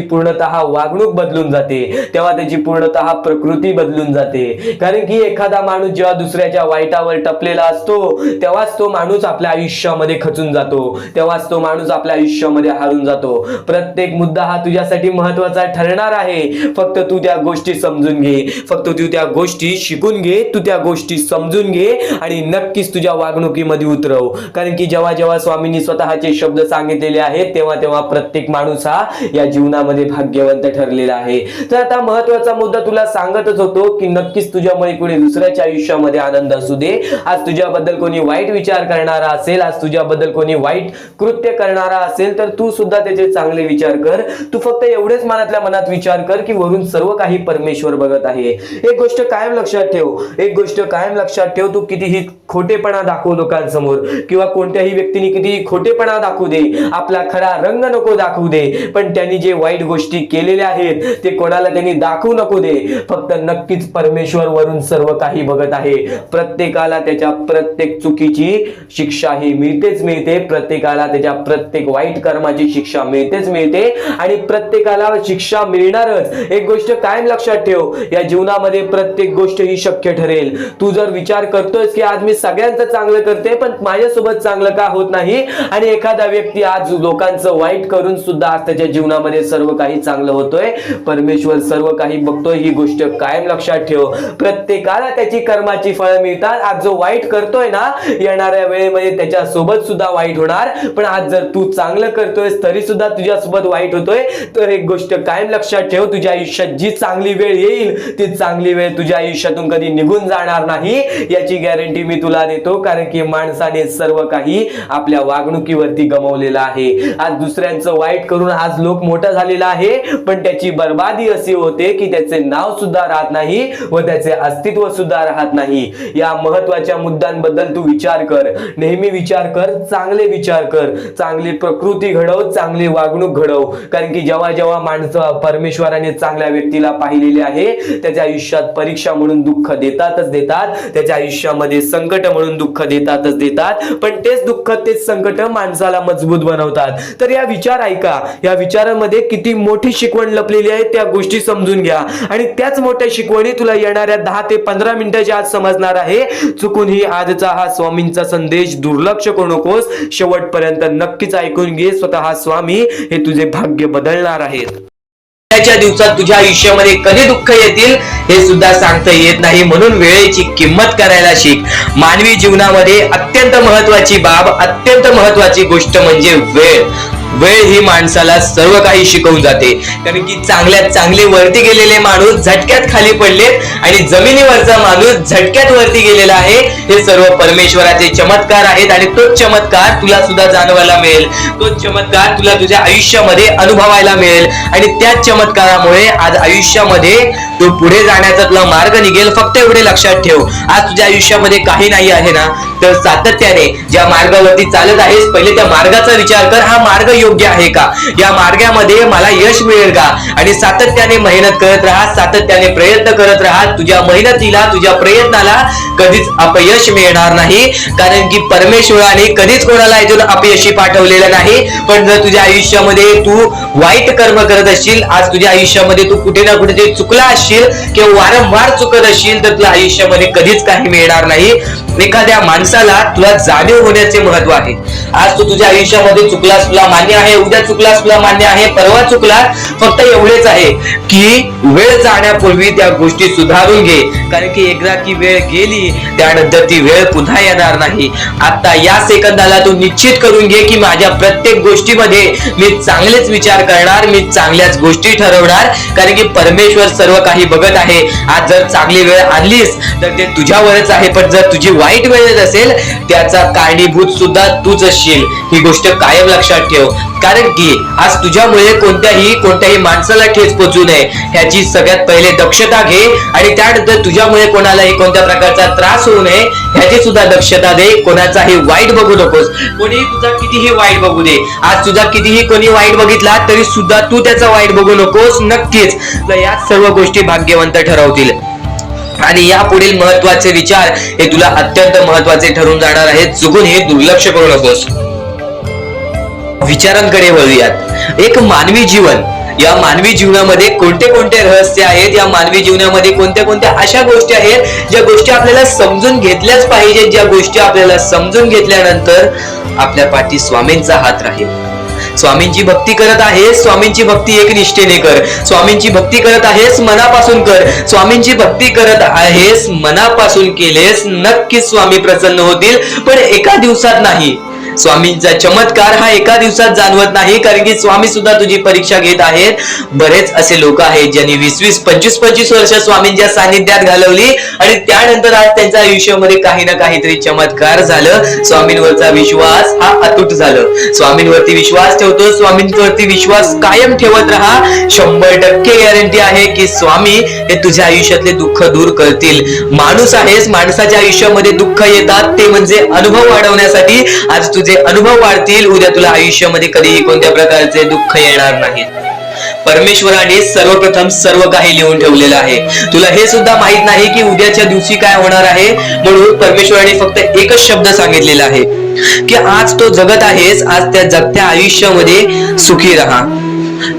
पूर्णतः वागणूक बदलून जाते, तेव्हा त्याची पूर्णतः प्रकृती बदलून जाते. कारण की एखादा माणूस जेव्हा दुसऱ्याच्या वाईटावर टपलेला असतो तेव्हाच तो माणूस आपल्या आयुष्यामध्ये खचून जातो, तेव्हाच तो माणूस आपल्या आयुष्यामध्ये हारून जातो. प्रत्येक मुद्दा हा तुझ्यासाठी महत्वाचा ठरणार आहे. फक्त तू त्या गोष्टी समजून घे, फक्त तू त्या गोष्टी शिकून घे, तू त्या गोष्टी समजून घे आणि नक्कीच तुझ्या वागणुकीमध्ये उतरव. कारण की जेव्हा जेव्हा स्वामींनी स्वतःचे शब्द सांगितलेले आहेत तेव्हा तेव्हा प्रत्येक माणूस हा या जीवनामध्ये भाग्यवंत ठरलेला आहे. तर आता महत्वाचा मुद्दा तुला सांगतच होतो की नक्कीच तुझ्यामुळे कोणी दुसऱ्याच्या आयुष्यामध्ये आनंद असू दे, आज तुझ्याबद्दल कोणी वाईट विचार करणारा असेल, आज तुझ्याबद्दल कोणी वाईट कृत्य करणारा असेल तर तू सुद्धा त्याचे चांगले विचार कर. तू फक्त एवढेच मनातल्या मनात विचार कर की वरून सर्व काही परमेश्वर बघत आहे. एक गोष्ट कायम लक्षात ठेव, तू कितीही खोटेपणा दाखव लोकांसमोर किंवा कोणत्याही व्यक्तीने कितीही खोटेपणा दाखवू दे, आपला खरा रंग नको दाखवू दे, पण त्यांनी जे वाईट गोष्टी केलेल्या आहेत ते कोणाला त्यांनी दाखवू नको दे. फक्त नक्कीच परमेश्वर वरून सर्व काही बघत आहे. प्रत्येकाला त्याच्या प्रत्येक चुकीची शिक्षा ही मिळते, प्रत्येकाला त्याच्या प्रत्येक वाईट कर्माची शिक्षा मिळते आणि प्रत्येकाला शिक्षा मिळणारच. एक गोष्ट कायम लक्षात ठेव, या जीवनामध्ये प्रत्येक गोष्ट ही शक्य ठरेल. तू जर विचार करतोयस की आज मी सगळ्यांचं चांगलं करते पण माझ्यासोबत चांगलं का होत नाही, आणि एखादा व्यक्ती आज लोकांचं वाईट करून सुद्धा आज त्याच्या जीवनामध्ये सर्व काही चांगलं होतोय, परमेश्वर सर्व काही बघतोय. ही गोष्ट कायम लक्षात ठेव. प्रत्येकाला त्याची कर्माची फळं मिळतात. आज जो वाईट करतोय ना, येणाऱ्या वेळेमध्ये त्याच्या सोबत सुद्धा वाईट होणार. पण आज जर तू चांगलं करतोयस तरी सुद्धा तुझ्यासोबत वाईट होतोय, तर एक गोष्ट कायम लक्षात ठेव, तुझ्या आयुष्यात जी चांगली वेळ येईल ती चांगली वेळ तुझ्या आयुष्यातून कधी निघून जाणार नाही, याची गॅरंटी मी तुला देतो. कारण की माणसाने सर्व काही आपल्या वागणुकीवरती गमावलेलं आहे. आज दुसऱ्यांचं वाईट करून आज लोक मोठा झालेला आहे, पण त्याची बर्बादी अशी होते की त्याचे नाव सुद्धा राहत नाही व त्याचे अस्तित्व सुद्धा राहत नाही. या महत्वाच्या मुद्द्यांबद्दल तू विचार कर, नेहमी विचार कर, चांगले विचार कर, चांगली प्रकृती घडव, चांगली वागणूक घडव. कारण की जेव्हा जेव्हा माणसं परमेश्वराने चांगल्या व्यक्तीला पाहिलेले आहे त्याच्या आयुष्यात परीक्षा म्हणून दुःख देतातच देतात, त्याच्या आयुष्यामध्ये संकट म्हणून दुःख देतात, पण तेच दुःख तेच संकट माणसाला मजबूत बनवतात. तर या विचार ऐका, या विचारामध्ये किती मोठी शिकवण लपलेली आहे त्या गोष्टी समजून घ्या आणि त्याच मोठ्या शिकवणी तुला येणाऱ्या 10 ते 15 मिनिटाच्या आत समजणार आहे. चुकूनही आजचा हा स्वामींचा संदेश दुर्लक्ष करू नकोस, शेवटपर्यंत नक्कीच ऐकून घे. स्वतः स्वामी हे तुझे भाग्य बदलणार आहेत. च्या दिवसात तुझ्या आयुष्यामध्ये कधी दुःख येतील हे सुद्धा सांगता येत नाही, म्हणून वेळेची किंमत करायला शिक. मानवी जीवनामध्ये अत्यंत महत्वाची गोष्ट म्हणजे वेळ ही माणसाला सर्व काही शिकवून जाते. कारण की चांगल्यात चांगले वरती गेलेले माणूस झटक्यात खाली पडलेत आणि जमिनीवरचा माणूस झटक्यात वरती गेलेला आहे. हे सर्व परमेश्वराचे चमत्कार आहेत आणि तोच चमत्कार तुला सुद्धा जाणवायला मिळेल, तोच चमत्कार तुला तुझ्या आयुष्यामध्ये अनुभवायला मिळेल आणि त्याच चमत्कारामुळे आज आयुष्यामध्ये तो पुढे जाण्याचा तुला मार्ग निघेल. फक्त एवढे लक्षात ठेव, आज तुझ्या आयुष्यामध्ये काही नाही आहे ना, तर सातत्याने ज्या मार्गावरती चालत आहेस पहिले त्या मार्गाचा विचार कर. हा मार्ग योग्य आहे का, या मार्गामध्ये मला यश मिळेल का, आणि सातत्याने मेहनत करत राहा, सातत्याने प्रयत्न करत राहा. तुझ्या मेहनतीला, तुझ्या प्रयत्नाला कधीच अपयश मिळणार नाही. कारण की परमेश्वराने कधीच कोणाला इथून अपयशी पाठवलेलं नाही. पण जर तुझ्या आयुष्यामध्ये तू वाईट कर्म करत असशील, आज तुझ्या आयुष्यामध्ये तू कुठे ना कुठे ते चुकला असशील किंवा वारंवार चुकत असशील, तर तुला आयुष्यामध्ये कधीच काही मिळणार नाही. एखाद्या माणसाला तुला जाणीव होण्याचे महत्व आहे. आज तू तुझ्या आयुष्यामध्ये चुकलास, तुला मान्य मान्य आहे, उद्या चुकलास तुला मान्य आहे, परवा चुकला, फक्त एवढेच आहे की वेळ जाण्यापूर्वी त्या गोष्टी सुधारून घे, कारण की एकदा की वेळ गेली त्यानंतर ती वेळ पुन्हा येणार नाही. आता या सेकंदाला तू निश्चित करून घे की माझ्या प्रत्येक गोष्टीमध्ये मी चांगलेच विचार करणार, मी चांगल्याच गोष्टी ठरवणार, कारण की परमेश्वर सर्व काही बघत आहे. आज जर चांगली वेळ आणलीस तर ते तुझ्यावरच आहे, पण जर तुझी वाईट वेळ येत असेल त्याचा कारणीभूत सुद्धा तूच असशील. ही गोष्ट कायम लक्षात ठेव, कारण की आज तुझ्यामुळे कोणत्याही माणसाला ठेच पोचू नये ह्याची सगळ्यात पहिले दक्षता घे, आणि त्यानंतर तुझ्यामुळे कोणालाही कोणत्या प्रकारचा त्रास होऊ नये ह्याची सुद्धा दक्षता दे. कोणाचाही वाईट बघू नकोस, कोणीही तुझा कितीही वाईट बघू दे. आज तुझा कितीही कोणी वाईट बघितला तरी सुद्धा तू त्याचा वाईट बघू नकोस. नक्कीच या सर्व गोष्टी भाग्यवंत ठरवतील, आणि या पुढील महत्वाचे विचार हे तुला अत्यंत महत्वाचे ठरून जाणार आहेत. चुकून हे दुर्लक्ष करू नकोस. विचारांकडे वळूयात. एक मानवी जीवन, या मानवी जीवनामध्ये कोणते कोणते रहस्य आहेत, या मानवी जीवनामध्ये कोणत्या कोणत्या अशा गोष्टी आहेत ज्या गोष्टी आपल्याला समजून घेतल्याच पाहिजेत, ज्या गोष्टी आपल्याला समजून घेतल्यानंतर आपल्या पाठी स्वामींचा हात राहील. स्वामींची भक्ती करत आहेस, स्वामींची भक्ती एक निष्ठेने कर. स्वामींची भक्ती करत आहेस, मनापासून कर. स्वामींची भक्ती करत आहेस, मनापासून केलेस, नक्कीच स्वामी प्रसन्न होतील, पण एका दिवसात नाही. स्वामींचा चमत्कार हा एका दिवसात जाणवत नाही, कारण की स्वामी सुद्धा तुझी परीक्षा घेत आहेत. बरेच असे लोक आहेत ज्यांनी 20-20, 25-25 वर्ष स्वामींच्या सानिध्यात घालवली, आणि त्यानंतर आज त्यांच्या आयुष्यामध्ये काही ना काहीतरी चमत्कार झालं. स्वामींवरचा विश्वास हा अतूट झालं. स्वामींवरती विश्वास ठेवतो, स्वामींवरती विश्वास कायम ठेवत राहा. 100% गॅरंटी आहे की स्वामी हे तुझ्या आयुष्यातले दुःख दूर करतील. माणूस आहेस, माणसाच्या आयुष्यामध्ये दुःख येतात, ते म्हणजे अनुभव वाढवण्यासाठी. आज तुझे अनुभव वाढतील, उद्या तुला आयुष्यामध्ये कधीही कोणत्या प्रकारचे दुःख येणार नाही. परमेश्वराने सर्वप्रथम सर्व काही लिहून ठेवलेलं आहे. तुला हे सुद्धा माहित नाही की उद्याच्या दिवशी काय होणार आहे, म्हणून परमेश्वराने फक्त एकच शब्द सांगितलेला आहे की आज तो जगत आहेस, आज त्या जगत्या आयुष्यामध्ये सुखी राहा.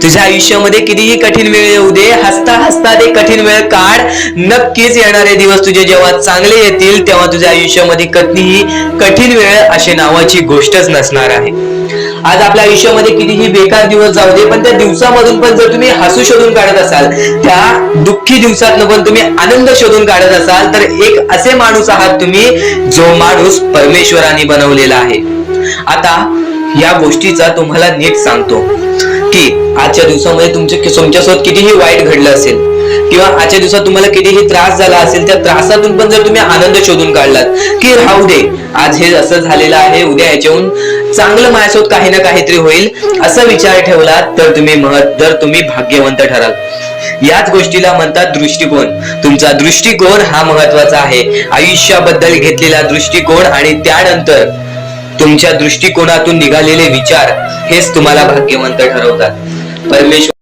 तुझ्या आयुष्यामध्ये कितीही कठीण वेळ येऊ दे, हसता हसता ते कठीण वेळ काढ. नक्कीच येणारे दिवस तुझे जेव्हा चांगले येतील तेव्हा तुझ्या आयुष्यामध्ये कधीही कठीण वेळ अशी नावाची गोष्टच नसणार आहे. आज आपल्या आयुष्यामध्ये कितीही बेकार दिवस जाऊ दे, पण त्या दिवसामधून पण जर तुम्ही हसू शोधून काढत असाल, त्या दुःखी दिवसातनं पण तुम्ही आनंद शोधून काढत असाल, तर एक असे माणूस आहात तुम्ही जो माणूस परमेश्वराने बनवलेला आहे. आता या गोष्टीचा तुम्हाला नीट सांगतो की आजच्या दिवसामध्ये तुमच्यासोबत कितीही वाईट घडलं असेल, किंवा आजच्या दिवसात तुम्हाला कितीही त्रास झाला असेल, त्या त्रासातून पण जर तुम्ही आनंद शोधून काढलात की राहू दे, आज हे असं झालेलं आहे, उद्या याच्याहून चांगलं माझ्यासोबत काही ना काहीतरी होईल, असा विचार ठेवलात तर तुम्ही भाग्यवंत ठराल. याच गोष्टीला म्हणतात दृष्टिकोन. तुमचा दृष्टिकोन हा महत्वाचा आहे. आयुष्याबद्दल घेतलेला दृष्टिकोन आणि त्यानंतर तुमच्या दृष्टिकोनातून निघालेले विचार हेच तुम्हाला भाग्यवंत ठरवतात. परमेश्वर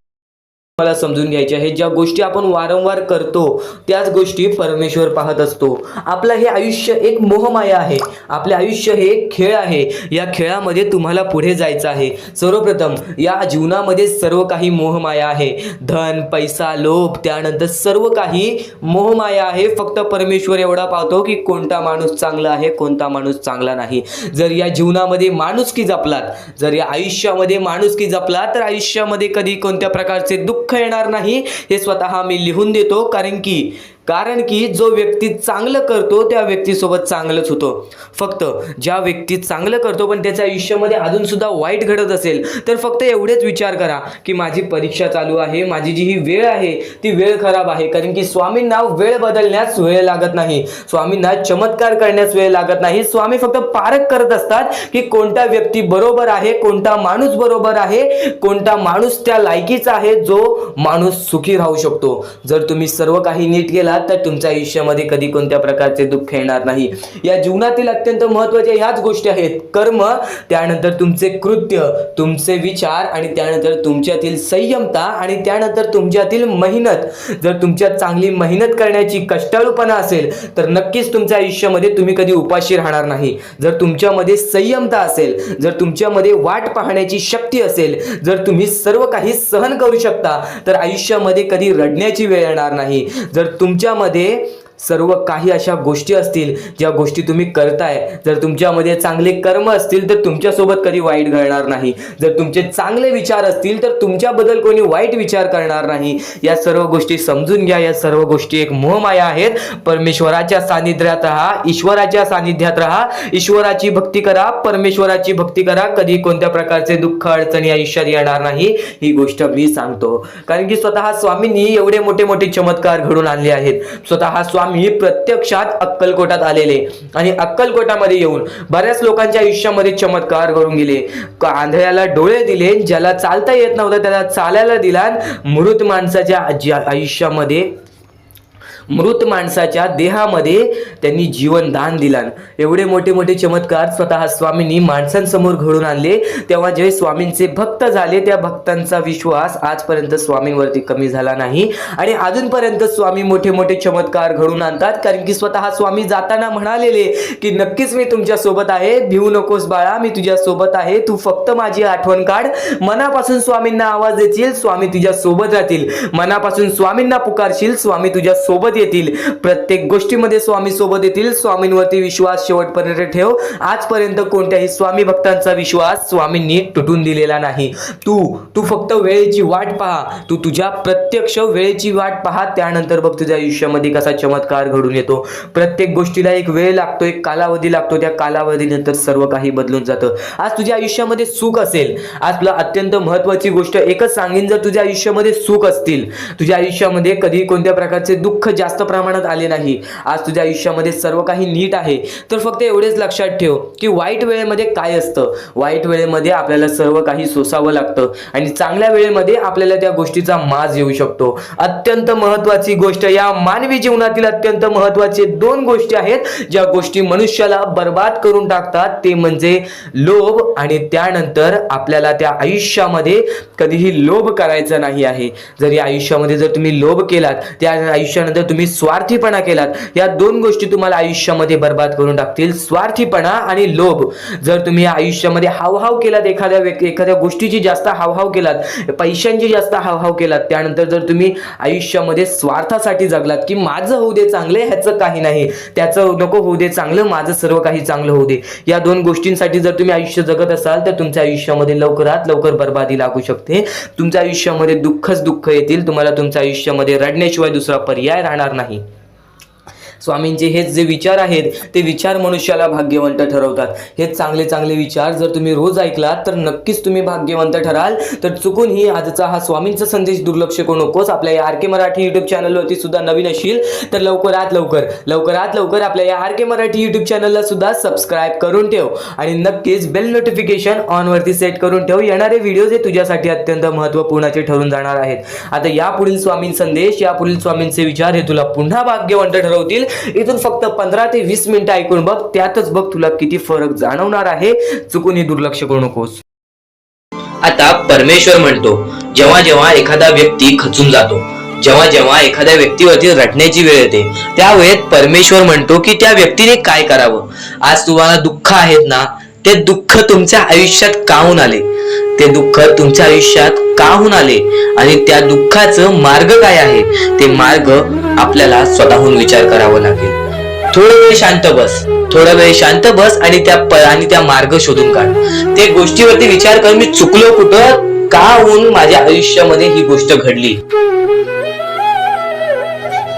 मला समजून घ्यायचे आहे, ज्या गोष्टी आपण वारंवार करतो त्याच गोष्टी परमेश्वर पाहत असतो. आपलं हे आयुष्य एक मोहमाया आहे, आपले आयुष्य हे एक खेळ आहे. या खेळामध्ये तुम्हाला पुढे जायचं आहे. सर्वप्रथम या जीवनामध्ये सर्व काही मोहमाया आहे. धन, पैसा, लोभ, त्यानंतर सर्व काही मोहमाया आहे. फक्त परमेश्वर एवढा पाहतो की कोणता माणूस चांगला आहे, कोणता माणूस चांगला नाही. जर या जीवनामध्ये माणुसकी जपलात, जर या आयुष्यामध्ये माणुसकी जपलात, तर आयुष्यामध्ये कधी कोणत्या प्रकारचे दुःख येणार नाही. हे स्वतः मी लिहून देतो, कारण की जो व्यक्ती चांगलं करतो त्या व्यक्तीसोबत चांगलंच होतं. फक्त ज्या व्यक्ती चांगलं करतो पण त्याच्या आयुष्यामध्ये अजून सुद्धा वाईट घडत असेल, तर फक्त एवढेच विचार करा की माझी परीक्षा चालू आहे, माझी जी ही वेळ आहे ती वेळ खराब आहे. कारण की स्वामींना वेळ बदलण्यास वेळ लागत नाही, स्वामींना चमत्कार करण्यास वेळ लागत नाही. स्वामी फक्त पारख करत असतात की कोणता व्यक्ती बरोबर आहे, कोणता माणूस बरोबर आहे, कोणता माणूस त्या लायकीचा आहे, जो माणूस सुखी राहू शकतो. जर तुम्ही सर्व काही नीट केला तर तुमच्या आयुष्यामध्ये कधी कोणत्या प्रकारचे दुःख येणार नाही. या जीवनातील अत्यंत महत्त्वाच्या ह्याच गोष्टी आहेत: कर्म, त्यानंतर तुमचे कृत्य, तुमचे विचार, आणि त्यानंतर तुमच्यातील संयमता, आणि त्यानंतर तुमच्यातील मेहनत. जर तुमच्यात चांगली मेहनत करण्याची कष्टाळूपणा असेल तर नक्कीच तुमच्या आयुष्यामध्ये तुम्ही कधी उपाशी राहणार नाही. जर तुमच्यामध्ये संयमता असेल, जर तुमच्यामध्ये वाट पाहण्याची शक्ती असेल, जर तुम्ही सर्व काही सहन करू शकता, तर आयुष्यामध्ये कधी रडण्याची वेळ येणार नाही. जर तुमच्यामध्ये सर्व काही अशा गोष्टी असतील ज्या गोष्टी तुम्ही करताय, जर तुमच्यामध्ये चांगले कर्म असतील तर तुमच्यासोबत कधी वाईट घडणार नाही. जर तुमचे चांगले विचार असतील तर तुमच्याबद्दल कोणी वाईट विचार करणार नाही. या सर्व गोष्टी समजून घ्या. या सर्व गोष्टी एक मोहमाया आहेत. परमेश्वराच्या सानिध्यात राहा, ईश्वराच्या सानिध्यात राहा, ईश्वराची भक्ती करा, परमेश्वराची भक्ती करा. कधी कोणत्या प्रकारचे दुःख अडचणी आयुष्यात येणार नाही. ही गोष्ट मी सांगतो, कारण की स्वतः स्वामींनी एवढे मोठे मोठे चमत्कार घडून आणले आहेत. स्वतः स्वामी प्रत्यक्षात अक्कलकोटात आलेले आणि अक्कलकोटामध्ये येऊन बऱ्याच लोकांच्या आयुष्यामध्ये चमत्कार घडून गेले. आंधळ्याला डोळे दिले, ज्याला चालता येत नव्हतं त्याला चालायला दिला, मृत माणसाच्या आयुष्यामध्ये, मृत माणसाच्या देहामध्ये त्यांनी जीवन दान दिला. एवढे मोठे मोठे चमत्कार स्वतः स्वामींनी माणसांसमोर घडून आणले. तेव्हा जे स्वामींचे भक्त झाले त्या भक्तांचा विश्वास आजपर्यंत स्वामींवरती कमी झाला नाही आणि अजूनपर्यंत स्वामी मोठे मोठे चमत्कार घडून आणतात. कारण की स्वतः स्वामी जाताना म्हणालेले की नक्कीच मी तुमच्या सोबत आहे, भिवू नकोस बाळा, मी तुझ्या सोबत आहे, तू फक्त माझी आठवण काढ. मनापासून स्वामींना आवाज देशील, स्वामी तुझ्या सोबत राहतील. मनापासून स्वामींना पुकारशील, स्वामी तुझ्या सोबत येतील. प्रत्येक गोष्टीमध्ये स्वामी सोबत येतील. स्वामींवरती विश्वास शेवटपर्यंत ठेव. आजपर्यंत कोणत्याही स्वामी भक्तांचा विश्वास स्वामींनी तुटून दिलेला नाही. तू फक्त वेळेची वाट पहा. तू तुझ्या प्रत्यक्ष वेळेची वाट पहा, त्यानंतर बघ तुझ्या आयुष्यामध्ये कसा चमत्कार घडून येतो. प्रत्येक गोष्टीला एक वेळ लागतो, एक कालावधी लागतो. त्या कालावधीनंतर सर्व काही बदलून जातं. आज तुझ्या आयुष्यामध्ये सुख असेल, आज तुला अत्यंत महत्वाची गोष्ट एकच सांगेन, जर तुझ्या आयुष्यामध्ये सुख असतील, तुझ्या आयुष्यामध्ये कधी कोणत्या प्रकारचे दुःख जास्त प्रमाणात आले नाही, आज तुझ्या आयुष्यामध्ये सर्व काही नीट आहे, तर फक्त एवढेच लक्षात ठेव की वाईट वेळेमध्ये काय असतं. वाईट वेळेमध्ये आपल्याला सर्व काही सोसावं लागतं आणि चांगल्या वेळेमध्ये आपल्याला त्या गोष्टीचा माज येऊ शकतो. अत्यंत महत्वाची गोष्ट, या मानवी जीवनातील अत्यंत महत्वाचे दोन गोष्टी आहेत ज्या गोष्टी मनुष्याला बर्बाद करून टाकतात, ते म्हणजे लोभ आणि त्यानंतर आपल्याला त्या आयुष्यामध्ये कधीही लोभ करायचा नाही आहे. जर या आयुष्यामध्ये जर तुम्ही लोभ केलात, त्या आयुष्यानंतर तुम्ही स्वार्थीपणा केलात, या दोन गोष्टी तुम्हाला आयुष्यामध्ये बर्बाद करून टाकतील. स्वार्थीपणा आणि लोभ. जर तुम्ही आयुष्यामध्ये हावभाव केलात, एखाद्या गोष्टीची जास्त हावभाव केलात, पैशांची जास्त हावभाव केलात, त्यानंतर जर तुम्ही आयुष्यामध्ये स्वार्थासाठी जगलात की माझं होऊ दे चांगले, ह्याचं काही नाही, त्याचं नको होऊ दे चांगलं, माझं सर्व काही चांगलं होऊ दे, या दोन गोष्टींसाठी जर तुम्ही आयुष्य जगत असाल तर तुमच्या आयुष्यामध्ये लवकरात लवकर बर्बादी लागू शकते. तुमच्या आयुष्यामध्ये दुःखच दुःख येतील. तुम्हाला तुमच्या आयुष्यामध्ये रडण्याशिवाय दुसरा पर्याय राहणार नाही. स्वामींचे हेच जे विचार आहेत ते विचार मनुष्याला भाग्यवंत ठरवतात. हे चांगले चांगले विचार जर तुम्ही रोज ऐकलात तर नक्कीच तुम्ही भाग्यवंत ठराल. तर चुकूनही आजचा हा स्वामींचा संदेश दुर्लक्ष करू नकोस. आपल्या या आर के मराठी यूट्यूब चॅनलवरती सुद्धा नवीन असशील तर लवकरात लवकर आपल्या या आर के मराठी यूट्यूब चॅनलला सुद्धा सबस्क्राईब करून ठेव आणि नक्कीच बेल नोटिफिकेशन ऑन वरती सेट करून ठेव. येणारे व्हिडिओज हे तुझ्यासाठी अत्यंत महत्त्वपूर्णाचे ठरून जाणार आहेत. आता यापुढील स्वामीं संदेश, यापुढील स्वामींचे विचार हे तुला पुन्हा भाग्यवंत ठरवतील. इथून फक्त 15 ते 20 मिनिटं ऐकून बघ, त्यातच बघ तुला किती फरक जाणवणार आहे. चुकूनही दुर्लक्ष करू नकोस. आता परमेश्वर म्हणतो, जेव्हा जेव्हा एखादा व्यक्ती खचून जातो, जेव्हा जेव्हा एखाद्या व्यक्तीवरती रटण्याची वेळ येते, त्या वेळेत परमेश्वर म्हणतो की त्या व्यक्तीने काय करावं. आज तुम्हाला दुःख आहेत ना, ते दुःख तुमच्या आयुष्यात काहून आले, ते दुःख तुमच्या आयुष्यात काहून आले आणि त्या दुःखाचं मार्ग काय आहे, ते मार्ग आपल्याला स्वतःहून विचार करावा लागेल. थोडा वेळ शांत बस आणि त्या मार्ग शोधून काढ. ते गोष्टीवरती विचार कर, मी चुकलो कुठं, का होऊन माझ्या आयुष्यामध्ये ही गोष्ट घडली.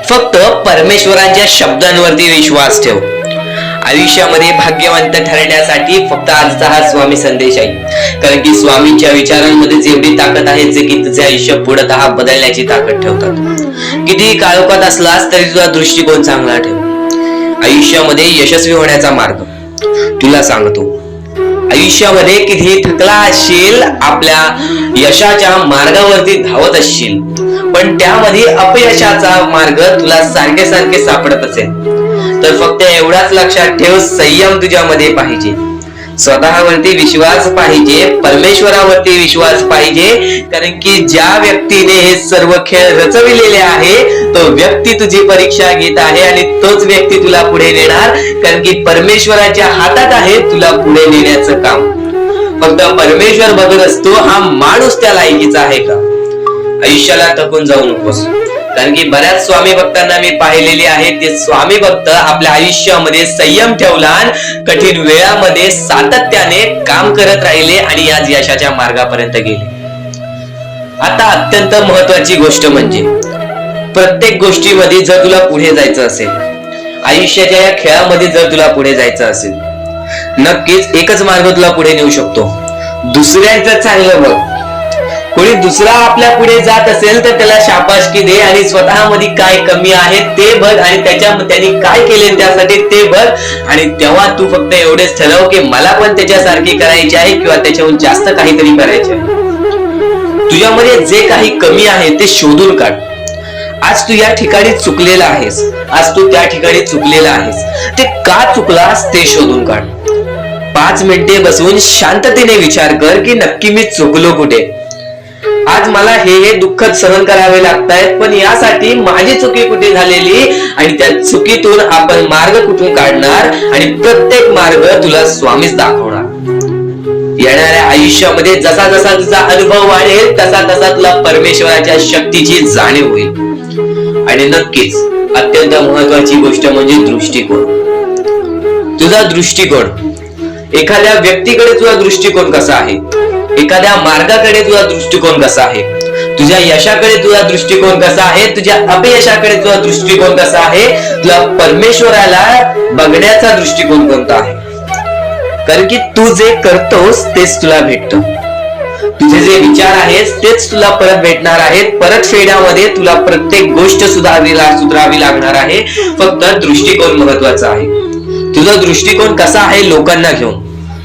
फक्त परमेश्वरांच्या शब्दांवरती विश्वास ठेव. आयुष्यामध्ये भाग्यवंत ठरण्यासाठी फक्त आजचा हा स्वामी संदेश आहे. कारण की स्वामींच्या विचारांमध्ये जेवढी ताकद आहे जे की तुझे आयुष्य पूर्णतः बदलण्याची ताकद ठेवतात. किती काळोखात असलास तरी तुझा दृष्टिकोन चांगला ठेव. आयुष्यामध्ये यशस्वी होण्याचा मार्ग तुला सांगतो. आयुष्यामध्ये किती थकला असशील, आपल्या यशाच्या मार्गावरती धावत असशील, पण त्यामध्ये अपयशाचा मार्ग तुला सारखे सापडत असेल, तर फक्त एवढाच लक्षात ठेव, संयम तुझ्यामध्ये पाहिजे, स्वतःवरती विश्वास पाहिजे, परमेश्वरावरती विश्वास पाहिजे. कारण की ज्या व्यक्तीने हे सर्व खेळ रचविलेले आहे तो व्यक्ती तुझी परीक्षा घेत आहे आणि तोच व्यक्ती तुला पुढे नेणार. कारण की परमेश्वराच्या हातात आहे तुला पुढे नेण्याचं काम. फक्त परमेश्वर बघत असतो हा माणूस त्या लायकीचा आहे का. आयुष्याला थकून जाऊ नकोस. कारण की बऱ्याच स्वामी भक्तांना मी पाहिलेले आहे, ते स्वामी भक्त आपल्या आयुष्यामध्ये संयम ठेवला आणि कठीण वेळामध्ये सातत्याने काम करत राहिले आणि आज यशाच्या मार्गापर्यंत गेले. आता अत्यंत महत्वाची गोष्ट म्हणजे प्रत्येक गोष्टीमध्ये जर तुला पुढे जायचं असेल, आयुष्याच्या या खेळामध्ये जर तुला पुढे जायचं असेल, नक्कीच एकच मार्ग तुला पुढे नेऊ शकतो. दुसऱ्यांचं चांगलं बघ. कोणी दुसरा आपल्या पुढे जात असेल तर त्याला शाबासकी दे आणि स्वतःमध्ये काय कमी आहे ते बघ आणि त्यांनी काय केले त्यासाठी ते बघ. आणि तेव्हा तू फक्त एवढेच ठरव की मला पण त्याच्यासारखी करायची आहे किंवा त्याच्याहून जास्त काहीतरी करायचे आहे. तुझ्यामध्ये जे काही कमी आहे ते शोधून काढ. आज तू या ठिकाणी चुकलेला आहेस, आज तू त्या ठिकाणी चुकलेला आहेस, ते का चुकलास ते शोधून काढ. 5 मिनिटे बसून शांततेने विचार कर की नक्की मी चुकलो कुठे. आज मला हे दुःख सहन करावे लागतायत, पण यासाठी माझी चुकी कुठे झालेली आणि त्या चुकीतून आपण मार्ग कुठून काढणार आणि प्रत्येक मार्ग तुला स्वामीच दाखवणार. येणाऱ्या आयुष्यामध्ये जसा जसा तुझा अनुभव वाढेल तसा तसा तुला परमेश्वराच्या शक्तीची जाणीव होईल. आणि नक्कीच अत्यंत महत्वाची गोष्ट म्हणजे दृष्टिकोन. तुझा दृष्टिकोन, एखाद्या व्यक्तीकडे तुझा दृष्टिकोन कसा आहे, एखाद्या मार्गाकडे तुझा दृष्टिकोन कसा आहे, तुझ्या यशाकडे तुझा दृष्टिकोन कसा आहे, तुझ्या अपयशाकडे तुझा दृष्टिकोन कसा आहे, तुला परमेश्वराला बघण्याचा दृष्टिकोन कोणता आहे. कारण की तू जे करतोस तेच तुला भेटतं. तुझे जे विचार आहेत तेच तुला परत भेटणार आहेत. परत फेड्यामध्ये तुला प्रत्येक गोष्ट सुधारावी लागणार आहे. फक्त दृष्टिकोन महत्वाचा आहे. तुझा दृष्टिकोन कसा आहे लोकांना घेऊन,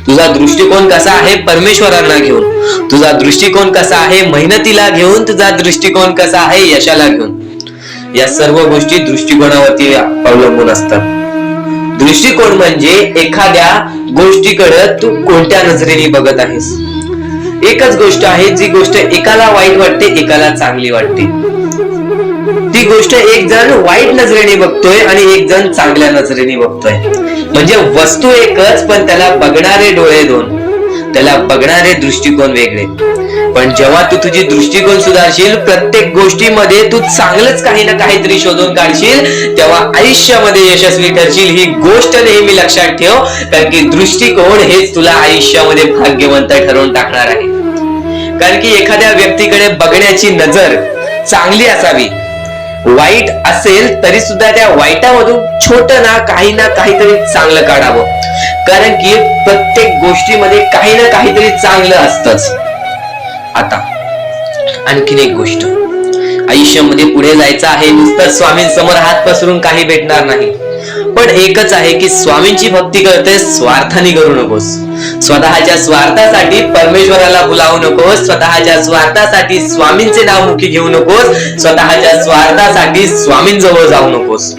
तुझा दृष्टिकोन कसा आहे परमेश्वरांना घेऊन, तुझा दृष्टिकोन कसा आहे मेहनतीला घेऊन, तुझा दृष्टिकोन कसा आहे यशाला घेऊन. या सर्व गोष्टी दृष्टिकोनावरती अवलंबून असतात. दृष्टिकोन म्हणजे एखाद्या गोष्टीकडे तू कोणत्या नजरेने बघत आहेस. एकच गोष्ट आहे, जी गोष्ट एकाला वाईट वाटते एकाला चांगली वाटते. ती गोष्ट एक जण वाईट नजरेने बघतोय आणि एक जण चांगल्या नजरेने बघतोय. म्हणजे वस्तू एकच पण त्याला बघणारे डोळे दोन, त्याला बघणारे दृष्टिकोन वेगळे. पण जेव्हा तू तुझी दृष्टिकोन सुधारशील, प्रत्येक गोष्टीमध्ये तू चांगलंच काही ना काहीतरी शोधून काढशील, तेव्हा आयुष्यामध्ये यशस्वी ठरशील. ही गोष्ट नेहमी लक्षात ठेव, कारण की दृष्टिकोन हेच तुला आयुष्यामध्ये भाग्यवंत ठरवून टाकणार आहे. कारण की एखाद्या व्यक्तीकडे बघण्याची नजर चांगली असावी. वाईट असेल तरी सुद्धा त्या वाईटामधून छोट ना काहीतरी चांगलं काढावं. कारण की प्रत्येक गोष्टीमध्ये काही ना काहीतरी चांगलं असतंच. आता आणखीन एक गोष्ट, आयुष्यामध्ये पुढे जायचं आहे, नुसतं स्वामींसमोर हात पसरून काही भेटणार नाही. पण एकच आहे की स्वामींची भक्ती करते, स्वार्थाने करू नकोस. स्वतःच्या स्वार्थासाठी परमेश्वराला भुलावू नकोस. स्वतःच्या स्वार्थासाठी स्वामींचे नाव मुखी घेऊ नकोस. स्वतःच्या स्वार्थासाठी स्वामींजवळ जाऊ नकोस.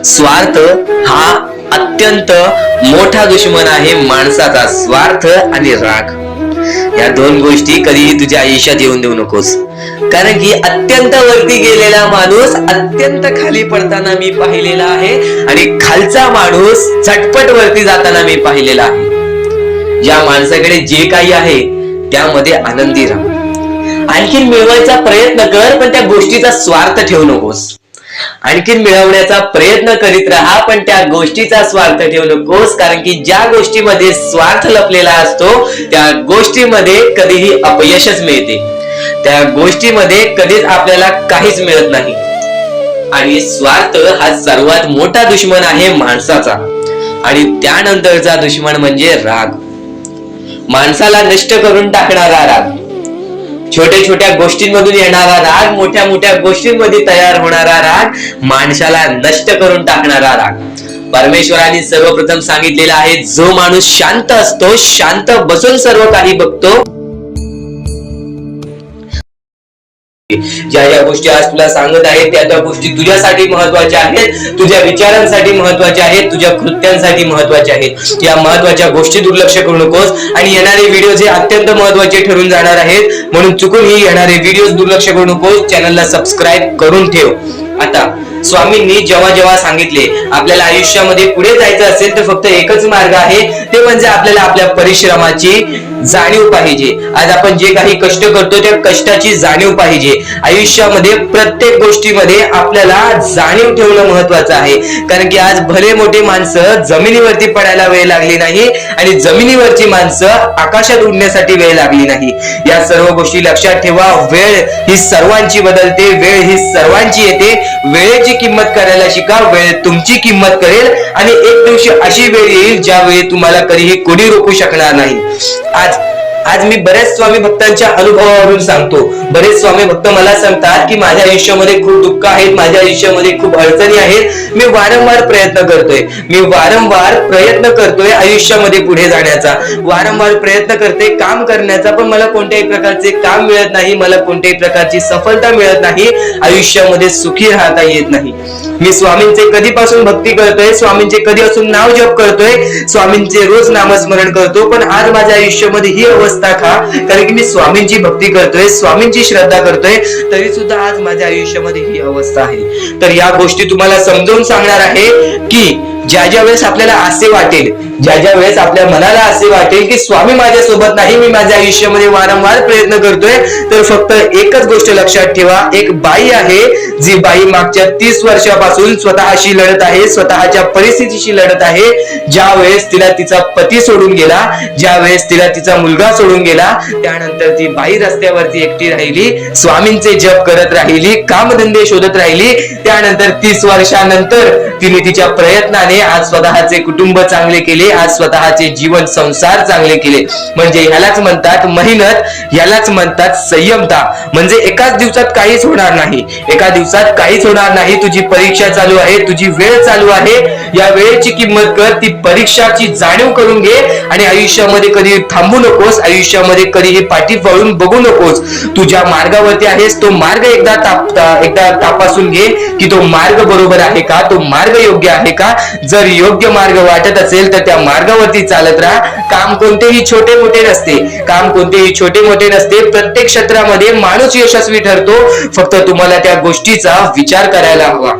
स्वार्थ हा अत्यंत मोठा दुश्मन आहे माणसाचा. स्वार्थ आणि राग या दोन गोष्टी कधीही तुझ्या आयुष्यात येऊन देऊ नकोस. कारण की अत्यंत वरती गेलेला माणूस अत्यंत खाली पडताना मी पाहिलेला आहे आणि खालचा माणूस झटपट वरती जाताना मी पाहिलेला आहे. ज्या माणसाकडे जे काही आहे त्यामध्ये आनंदी राहा. आणखीन मिळवायचा प्रयत्न कर, पण त्या गोष्टीचा स्वार्थ ठेवू नकोस. आणखीन मिळवण्याचा प्रयत्न करीत राहा, पण त्या गोष्टीचा स्वार्थ ठेवू नकोस. कारण की ज्या गोष्टीमध्ये स्वार्थ लपलेला असतो त्या गोष्टीमध्ये कधीही अपयशच मिळते. त्या गोष्टीमध्ये कधीच आपल्याला काहीच मिळत नाही. आणि स्वार्थ हा सर्वात मोठा दुश्मन आहे माणसाचा. आणि त्यानंतरचा दुश्मन म्हणजे राग. माणसाला नष्ट करून टाकणारा राग, छोट्या छोट्या गोष्टींमधून येणारा राग, मोठ्या मोठ्या गोष्टींमध्ये तयार होणारा राग, माणसाला नष्ट करून टाकणारा राग. परमेश्वराने सर्वप्रथम सांगितलेला आहे, जो माणूस शांत असतो, शांत बसून सर्व काही बघतो. ज्या ज्या गोष्टी आज तुला सांगत आहेत त्या गोष्टी तुझ्यासाठी महत्वाच्या आहेत, तुझ्या विचारांसाठी महत्वाच्या आहेत, तुझ्या कृत्यांसाठी महत्वाच्या आहेत. या महत्वाच्या गोष्टी दुर्लक्ष करू नकोस. आणि येणारे व्हिडिओ हे अत्यंत महत्वाचे ठरून जाणार आहेत, म्हणून चुकूनही येणारे व्हिडिओ दुर्लक्ष करू नकोस. चॅनलला सबस्क्राईब करून ठेव. आता स्वामींनी जेव्हा जेव्हा सांगितले आपल्याला आयुष्यामध्ये पुढे जायचं असेल तर फक्त एकच मार्ग आहे, ते म्हणजे आपल्याला आपल्या परिश्रमाची जाणीव पाहिजे. आज आपण जे काही कष्ट करतो त्या कष्टाची जाणीव पाहिजे. आयुष्यामध्ये प्रत्येक गोष्टीमध्ये आपल्याला जाणीव ठेवणं महत्वाचं आहे. कारण की आज भले मोठे माणसं जमिनीवरती पडायला वेळ लागली नाही आणि जमिनीवरची माणसं आकाशात उडण्यासाठी वेळ लागली नाही. या सर्व गोष्टी लक्षात ठेवा. वेळ ही सर्वांची बदलते, वेळ ही सर्वांची येते. वेळेची किंमत करायला शिका. वेळ तुमची किंमत करेल आणि एक दिवशी अशी वेळ येईल ज्यावेळी तुम्हाला कधीही कोणी रोखू शकणार नाही. आज मी बऱ्याच स्वामी भक्तांच्या अनुभवावरून सांगतो. बरेच स्वामी भक्त मला सांगतात की माझ्या आयुष्यामध्ये खूप दुःख आहेत, माझ्या आयुष्यामध्ये खूप अडचणी आहेत. मी वारंवार प्रयत्न करतोय आयुष्यामध्ये पुढे जाण्याचा, वारंवार प्रयत्न करते काम करण्याचा, पण मला कोणत्याही प्रकारचे काम मिळत नाही, मला कोणत्याही प्रकारची सफलता मिळत नाही, आयुष्यामध्ये सुखी राहता येत नाही. मी स्वामींचे कधीपासून भक्ती करतोय, स्वामींचे कधीपासून नाव जप करतोय, स्वामींचे रोज नामस्मरण करतो, पण आज माझ्या आयुष्यामध्ये ही अवस्था का? कारण की मी स्वामींची भक्ती करतोय, स्वामींची श्रद्धा करतोय, तरी सुद्धा आज माझ्या आयुष्यामध्ये ही अवस्था आहे. तर या गोष्टी तुम्हाला समजावून सांगणार आहे की ज्या वेळेस आपल्याला असे वाटेल, ज्या वेळेस आपल्या मनाला असे वाटेल की स्वामी माझ्या सोबत नाही, मी माझ्या आयुष्यामध्ये वारंवार प्रयत्न करतोय, तर फक्त एकच गोष्ट लक्षात ठेवा. एक बाई आहे, जी बाई मागच्या 30 वर्षापासून स्वतःशी लढत आहे, स्वतःच्या परिस्थितीशी लढत आहे. ज्या वेळेस तिला तिचा पती सोडून गेला, ज्या वेळेस तिला तिचा मुलगा सोडून गेला, त्यानंतर ती बाई रस्त्यावरती एकटी राहिली, स्वामींचे जप करत राहिली, कामधंदे शोधत राहिली. त्यानंतर 30 वर्षानंतर तिने तिच्या प्रयत्नाने आज स्वतःचे कुटुंब चांगले केले, आज स्वतःचे जीवन संसार चांगले केले. म्हणजे ह्यालाच म्हणतात मेहनत, ह्यालाच म्हणतात संयमता. म्हणजे एकाच दिवसात काहीच होणार नाही, एका दिवसात काहीच होणार नाही. तुझी परीक्षा चालू आहे, तुझी वेळ चालू आहे, या वेळेची किंमत कर, ती परीक्षाची जाणीव करून घे आणि आयुष्यामध्ये कधी थांबू नकोस, आयुष्यामध्ये कधीही पाठी वळून बघू नकोस. तू ज्या मार्गावरती आहेस तो मार्ग एकदा तपासून घे की तो मार्ग बरोबर आहे का, तो मार्ग योग्य आहे का. जर योग्य मार्ग वाटत असेल तर त्या मार्गावरती चालत राहा. काम कोणतेही छोटे मोठे नसते, काम कोणतेही छोटे मोठे नसते. प्रत्येक क्षेत्रामध्ये माणूस यशस्वी ठरतो, फक्त तुम्हाला त्या गोष्टीचा विचार करायला हवा.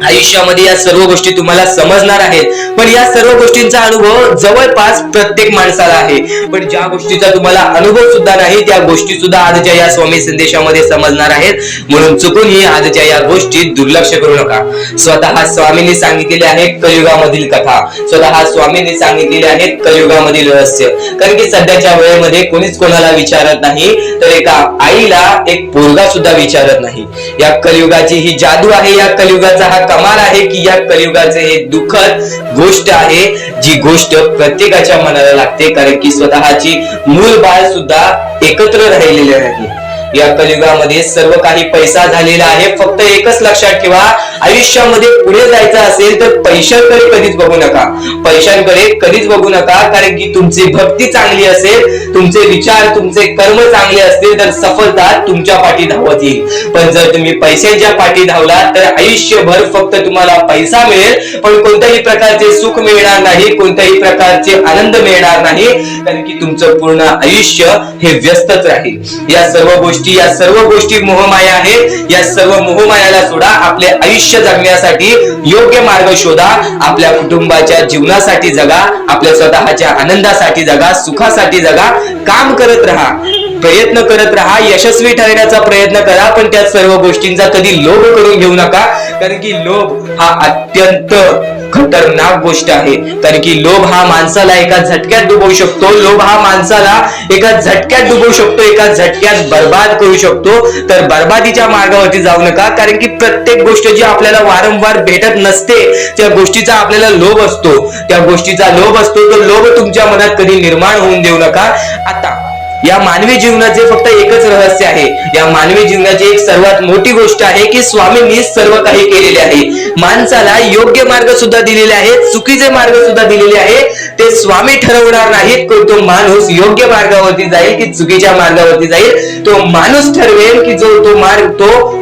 आयुष्यामध्ये या सर्व गोष्टी तुम्हाला समजणार आहेत, पण या सर्व गोष्टींचा अनुभव जवळपास प्रत्येक माणसाला आहे. पण ज्या गोष्टीचा तुम्हाला अनुभव सुद्धा नाही त्या गोष्टी सुद्धा आजच्या या स्वामी संदेशामध्ये समजणार आहेत. म्हणून चुकूनही आजच्या या गोष्टीत दुर्लक्ष करू नका. स्वतः स्वामींनी सांगितलेले आहे कलियुगामधील कथा, स्वतः स्वामींनी सांगितलेले आहेत कलियुगामधील रहस्य. कारण की सध्याच्या वेळेमध्ये कोणीच कोणाला विचारत नाही, तर एका आईला एक पोरगा सुद्धा विचारत नाही. या कलियुगाची ही जादू आहे, या कलियुगाचा हा कमाल आहे की या कलियुगाचे हे दुःखद गोष्ट आहे, जी गोष्ट प्रत्येकाच्या मनाला लागते. कारण की स्वतःची मूल बाळ सुद्धा एकत्र राहिलेले नाही. या कलियुगामध्ये सर्व काही पैसा झालेला आहे. फक्त एकच लक्षात ठेवा, आयुष्यामध्ये पुढे जायचं असेल तर पैशांकडे कधीच बघू नका, पैशांकडे कधीच बघू नका. कारण की तुमची भक्ती चांगली असेल, तुमचे विचार, तुमचे कर्म चांगले असतील तर सफलता तुमच्या पाठी धावत येईल. पण जर तुम्ही पैशांच्या पाठी धावला तर आयुष्यभर फक्त तुम्हाला पैसा मिळेल, पण कोणत्याही प्रकारचे सुख मिळणार नाही, कोणत्याही प्रकारचे आनंद मिळणार नाही. कारण की तुमचं पूर्ण आयुष्य हे व्यस्तच राहील. या सर्व गोष्टी मोहमाया आहेत. या सर्व मोहमायाला सोडा. आपले आयुष्य जगण्यासाठी योग्य मार्ग शोधा. आपल्या कुटुंबाच्या जीवनासाठी जगा, आपल्या स्वतःच्या आनंदासाठी जगा, सुखासाठी जगा. काम करत राहा, प्रयत्न करत राहा, यशस्वी ठरण्याचा प्रयत्न करा. पण त्या सर्व गोष्टींचा कधी लोभ करून घेऊ नका. कारण की लोभ हा अत्यंत खतरनाक गोष्ट आहे. कारण की लोभ हा माणसाला एका झटक्यात डुबवू शकतो, लोभ हा माणसाला एका झटक्यात डुबवू शकतो, एका झटक्यात बर्बाद करू शकतो. तर बर्बादीच्या मार्गावरती जाऊ नका. कारण की प्रत्येक गोष्ट जी आपल्याला वारंवार भेटत नसते त्या गोष्टीचा आपल्याला लोभ असतो, त्या गोष्टीचा लोभ असतो. तो लोभ तुमच्या मनात कधी निर्माण होऊन देऊ नका. आता या मानवी जीवनाचे फक्त एकच रहस्य आहे. या मानवी जीवनाची एक सर्वात मोठी गोष्ट आहे की स्वामींनी सर्व काही केलेले आहे. माणसाला योग्य मार्ग सुद्धा दिलेले आहेत, चुकीचे मार्ग सुद्धा दिलेले आहेत. ते स्वामी ठरवणार नाहीत की तो माणूस योग्य मार्गावरती जाईल की चुकीच्या मार्गावरती जाईल. तो माणूस ठरवेल की तो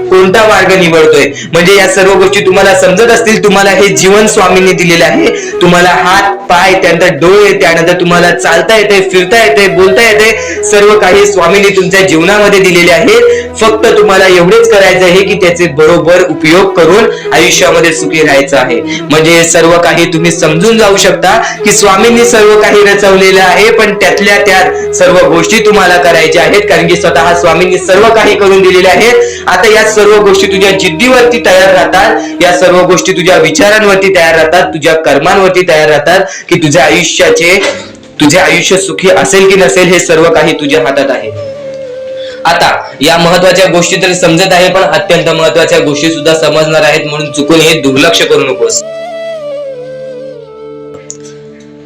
कोणता मार्ग निवडतोय. म्हणजे या सर्व गोष्टी तुम्हाला समजत असतील. तुम्हाला हे जीवन स्वामींनी दिलेले आहे. तुम्हाला हात पाय, त्यानंतर डोळे, त्यानंतर तुम्हाला चालता येते, फिरता येते, बोलता येते. सर्व काही स्वामींनी तुमच्या जीवनामध्ये दिलेले आहे. फक्त तुम्हाला एवढेच करायचं आहे की त्याचे बरोबर उपयोग करून आयुष्यामध्ये सुखी राहायचं आहे. म्हणजे सर्व काही तुम्ही समजून जाऊ शकता की स्वामींनी सर्व काही रचवलेलं आहे, पण त्यातल्या त्यात सर्व गोष्टी तुम्हाला करायच्या आहेत, कारण की स्वतः स्वामींनी सर्व काही करून दिलेले आहेत. आता या सर्व गोष्टी तुझ्या जिद्दीवरती तयार राहतात, या सर्व गोष्टी तुझ्या विचारांवरती तयार राहतात, तुझ्या कर्मांवरती तयार राहतात की तुझे आयुष्य सुखी असेल की नसेल हे सर्व काही तुझ्या हातात आहे. आता या महत्वाच्या गोष्टी तरी समजत आहे, पण अत्यंत महत्वाच्या गोष्टी सुद्धा समजणार आहेत, म्हणून चुकून हे दुर्लक्ष करू नकोस.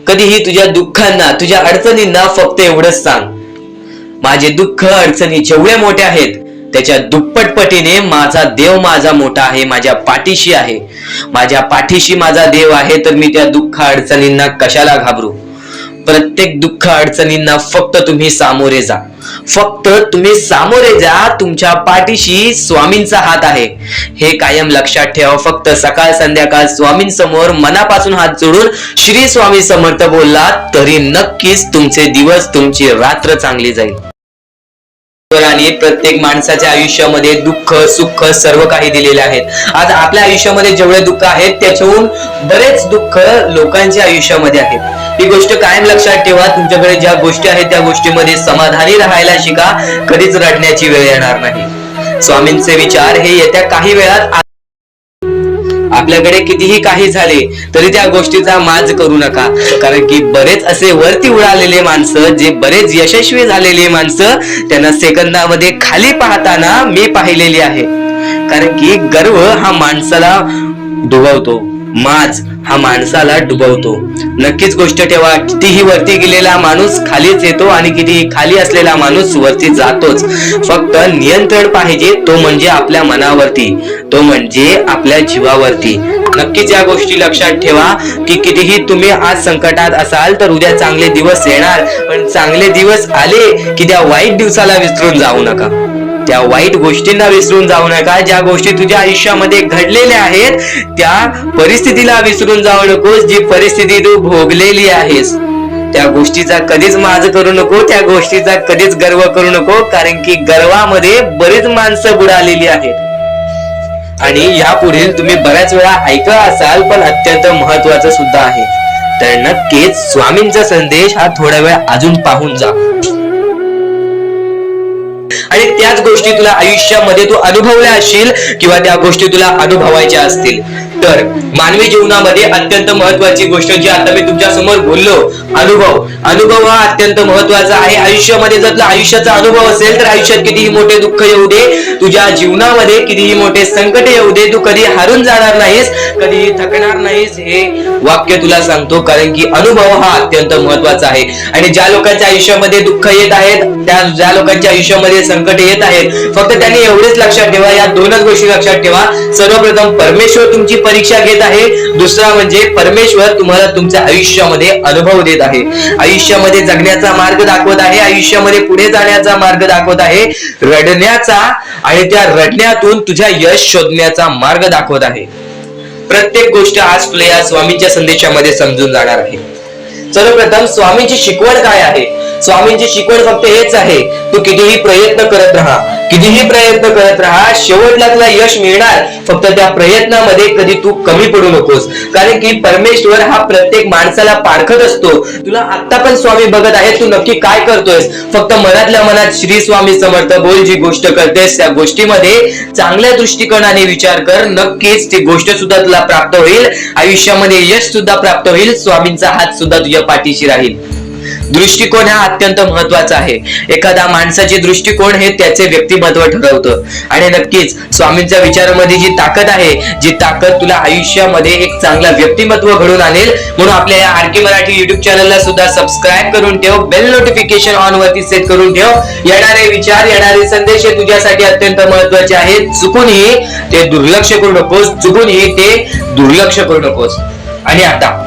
कधीही तुझ्या दुःखांना, तुझ्या अडचणींना फक्त एवढंच सांग, माझे दुःख अडचणी जेवढे मोठे आहेत त्याच्या दुप्पटपटीने माझा देव माझा मोठा आहे, माझ्या पाठीशी आहे. माझ्या पाठीशी माझा देव आहे, तर मी त्या दुःख अडचणींना कशाला घाबरू. प्रत्येक दुःख अडचणींना फक्त तुम्ही सामोरे जा, फक्त तुम्ही सामोरे जा. तुमच्या पाठीशी स्वामींचा हात आहे, हे कायम लक्षात ठेवा. फक्त सकाळ संध्याकाळ स्वामींसमोर मनापासून हात जोडून श्री स्वामी समर्थ बोललात तरी नक्कीच तुमचे दिवस, तुमची रात्र चांगली जाईल. आणि प्रत्येक माणसाच्या आयुष्यामध्ये दुःख सुख सर्व काही दिलेले आहेत. आज आपल्या आयुष्यामध्ये जेवढे दुःख आहेत त्याच्याहून बरेच दुःख लोकांच्या आयुष्यामध्ये आहेत. ही गोष्ट कायम लक्षात ठेवा. तुमच्याकडे ज्या गोष्टी आहेत त्या गोष्टीमध्ये समाधानी राहायला शिका, कधीच रडण्याची वेळ येणार नाही. स्वामींचे विचार हे येत्या काही वेळात, आपल्याकडे कितीही काही झाले तरी त्या गोष्टीचा माज करू नका, कारण की बरेच असे वरती उडालेले माणसं, जे बरेच यशस्वी झालेले माणसं, त्यांना सेकंदामध्ये खाली पाहताना मी पाहिलेली आहे. कारण की गर्व हा माणसाला डुबवतो, माज हा माणसाला डुबवतो. नक्कीच गोष्ट ठेवा, कितीही वरती गेलेला माणूस खालीच येतो आणि कितीही खाली असलेला माणूस वरती जातोच. फक्त नियंत्रण पाहिजे, तो म्हणजे आपल्या मनावरती, तो म्हणजे आपल्या जीवावरती. नक्कीच या गोष्टी लक्षात ठेवा की कितीही तुम्ही आज संकटात असाल तर उद्या चांगले दिवस येणार, पण चांगले दिवस आले की त्या वाईट दिवसाला विसरून जाऊ नका, त्या वाईट गोष्टींना विसरून जाऊ नका. ज्या गोष्टी तुझ्या आयुष्यामध्ये घडलेल्या आहेत त्या परिस्थितीला विसरून जाऊ नकोस. जी परिस्थिती तू भोगलेली आहेस त्या गोष्टीचा कधीच माज करू नको, त्या गोष्टीचा कधीच गर्व करू नको, कारण की गर्वामध्ये बरीच माणसं बुडालेली आहेत. आणि यापुढील तुम्ही बऱ्याच वेळा ऐकलं असाल, पण अत्यंत महत्वाचं सुद्धा आहे. तर नक्कीच स्वामींचा संदेश हा थोडा वेळ अजून पाहून जा, आणि त्याच गोष्टी तुला आयुष्यामध्ये तू अनुभवल्या असशील किंवा त्या गोष्टी तुला अनुभवायच्या असतील. तर मानवी जीवनामध्ये अत्यंत महत्वाची गोष्ट जी आता मी तुमच्या समोर बोललो, अनुभव हा अत्यंत महत्वाचा आहे. आयुष्यामध्ये जर तुला आयुष्याचा अनुभव असेल तर आयुष्यात कितीही मोठे दुःख येऊ दे, तुझ्या जीवनामध्ये कितीही मोठे संकट येऊ दे, तू कधी हारून जाणार नाहीस, कधीही थकणार नाहीस, हे वाक्य तुला सांगतो. कारण की अनुभव हा अत्यंत महत्वाचा आहे. आणि ज्या लोकांच्या आयुष्यामध्ये दुःख येत आहेत, ज्या लोकांच्या आयुष्यामध्ये संकट येत आहेत, फक्त त्यांनी एवढेच लक्षात ठेवा, या दोनच गोष्टी लक्षात ठेवा. सर्वप्रथम परमेश्वर तुमची परीक्षा घेत आहे, दुसरा म्हणजे परमेश्वर तुम्हाला तुमच्या आयुष्यामध्ये अनुभव देत आहे, आयुष्यामध्ये जगण्याचा मार्ग दाखवत आहे, आयुष्यामध्ये पुढे जाण्याचा मार्ग दाखवत आहे, रडण्याचा आणि त्या रडण्यातून तुझ्या यश शोधण्याचा मार्ग दाखवत आहे. प्रत्येक गोष्ट आज तुला या स्वामींच्या संदेशामध्ये समजून जाणार आहे. सर्वप्रथम स्वामींची शिकवण काय आहे? स्वामींची शिकवण फक्त हेच आहे, तू कितीही प्रयत्न करत राहा, कितीही प्रयत्न करत राहा, शेवटला तुला यश मिळणार. फक्त त्या प्रयत्नामध्ये कधी तू कमी पडू नकोस, कारण की परमेश्वर हा प्रत्येक माणसाला पारखत असतो. तुला आता पण स्वामी बघत आहे, तू नक्की काय करतोयस. फक्त मनातल्या मनात श्री स्वामी समर्थ बोल, जी गोष्ट करतेस त्या गोष्टीमध्ये चांगल्या दृष्टिकोनाने विचार कर, नक्कीच ती गोष्ट सुद्धा तुला प्राप्त होईल, आयुष्यामध्ये यश सुद्धा प्राप्त होईल, स्वामींचा हात सुद्धा तुझ्या पाठीशी राहील. दृष्टिकोन हा अत्यंत महत्वाचा आहे. एखाद्या माणसाचे दृष्टिकोन हे त्याचे व्यक्तिमत्व ठरवतं. आणि नक्कीच स्वामींच्या विचारामध्ये जी ताकद आहे, जी ताकद तुला आयुष्यामध्ये एक चांगला व्यक्तिमत्व घडून आणेल. म्हणून आपल्या या आरके मराठी युट्यूब चॅनलला सुद्धा सबस्क्राईब करून ठेव, बेल नोटिफिकेशन ऑन वरती सेट करून ठेव. येणारे विचार, येणारे संदेश हे तुझ्यासाठी अत्यंत महत्वाचे आहेत. चुकूनही ते दुर्लक्ष करू नकोस, चुकूनही ते दुर्लक्ष करू नकोस. आणि आता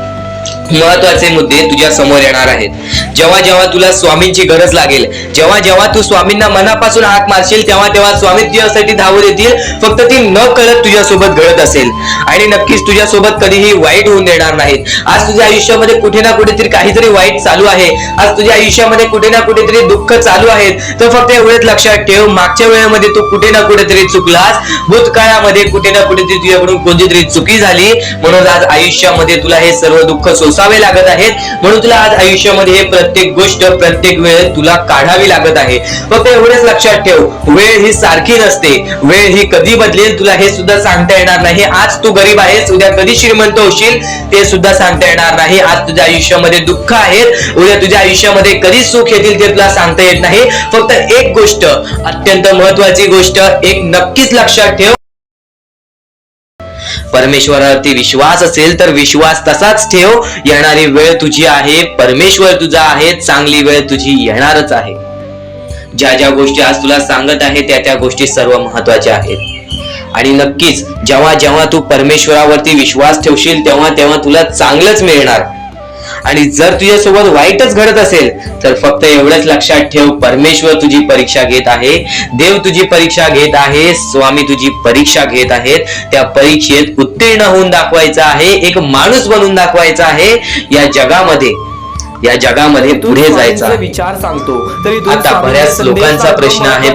महत्वाचे मुद्दे तुझ्या समोर येणार आहेत. जेव्हा जेव्हा तुला स्वामींची गरज लागेल, जेव्हा जेव्हा तू स्वामींना मनापासून हाक मारशील, तेव्हा तेव्हा स्वामी तुझ्यासाठी धावून येतील. फक्त ती न कळत तुझ्यासोबत घडत असेल आणि नक्कीच तुझ्यासोबत कधीही वाईट होऊन देणार नाहीत. आज तुझ्या आयुष्यामध्ये कुठे ना कुठेतरी काहीतरी वाईट चालू आहे, आज तुझ्या आयुष्यामध्ये कुठे ना कुठेतरी दुःख चालू आहेत, तर फक्त एवढंच लक्षात ठेव, मागच्या वेळेमध्ये तू कुठे ना कुठेतरी चुकलास, भूतकाळामध्ये कुठे ना कुठेतरी तुझ्याकडून कोणतीतरी चुकी झाली, म्हणून आज आयुष्यामध्ये तुला हे सर्व दुःख सोसावे लागत आहेत. म्हणून तुला आज आयुष्यामध्ये हे प्रत्येक गोष्ट प्रत्येक वेळ तुला काढावी लागत आहे. फक्त एवढेच लक्षात ठेव, वेळ ही सारखी नसते, वेळ ही कधी बदलेल तुला हे सुद्धा सांगता येणार नाही. आज तू गरीब आहेस, उद्या कधी श्रीमंत होशील ते सुद्धा सांगता येणार नाही. आज तुझ्या आयुष्यामध्ये दुःख आहेत, उद्या तुझ्या आयुष्यामध्ये कधी सुख येतील ते तुला सांगता येत नाही. फक्त एक गोष्ट, अत्यंत महत्वाची गोष्ट एक नक्कीच लक्षात ठेव, परमेश्वरावरती विश्वास असेल तर विश्वास तसाच ठेव. येणारी वेळ तुझी आहे, परमेश्वर तुझा आहे, चांगली वेळ तुझी येणारच आहे. ज्या ज्या गोष्टी आज तुला सांगत आहे त्या त्या गोष्टी सर्व महत्वाच्या आहेत. आणि नक्कीच जेव्हा जेव्हा तू परमेश्वरावरती विश्वास ठेवशील तेव्हा तेव्हा तुला चांगलंच मिळणार. आणि जर तुझ्यासोबत वाईटच घडत असेल तर फक्त एवढंच लक्षात ठेव, परमेश्वर तुझी परीक्षा घेत आहे, देव तुझी परीक्षा घेत आहे, स्वामी तुझी परीक्षा घेत आहेत. त्या परीक्षेत उत्तीर्ण होऊन दाखवायचं आहे, एक माणूस बनून दाखवायचा आहे. या जगामध्ये पुढे जायचं आहे. विचार सांगतो आता बऱ्याच लोकांचा प्रश्न आहे,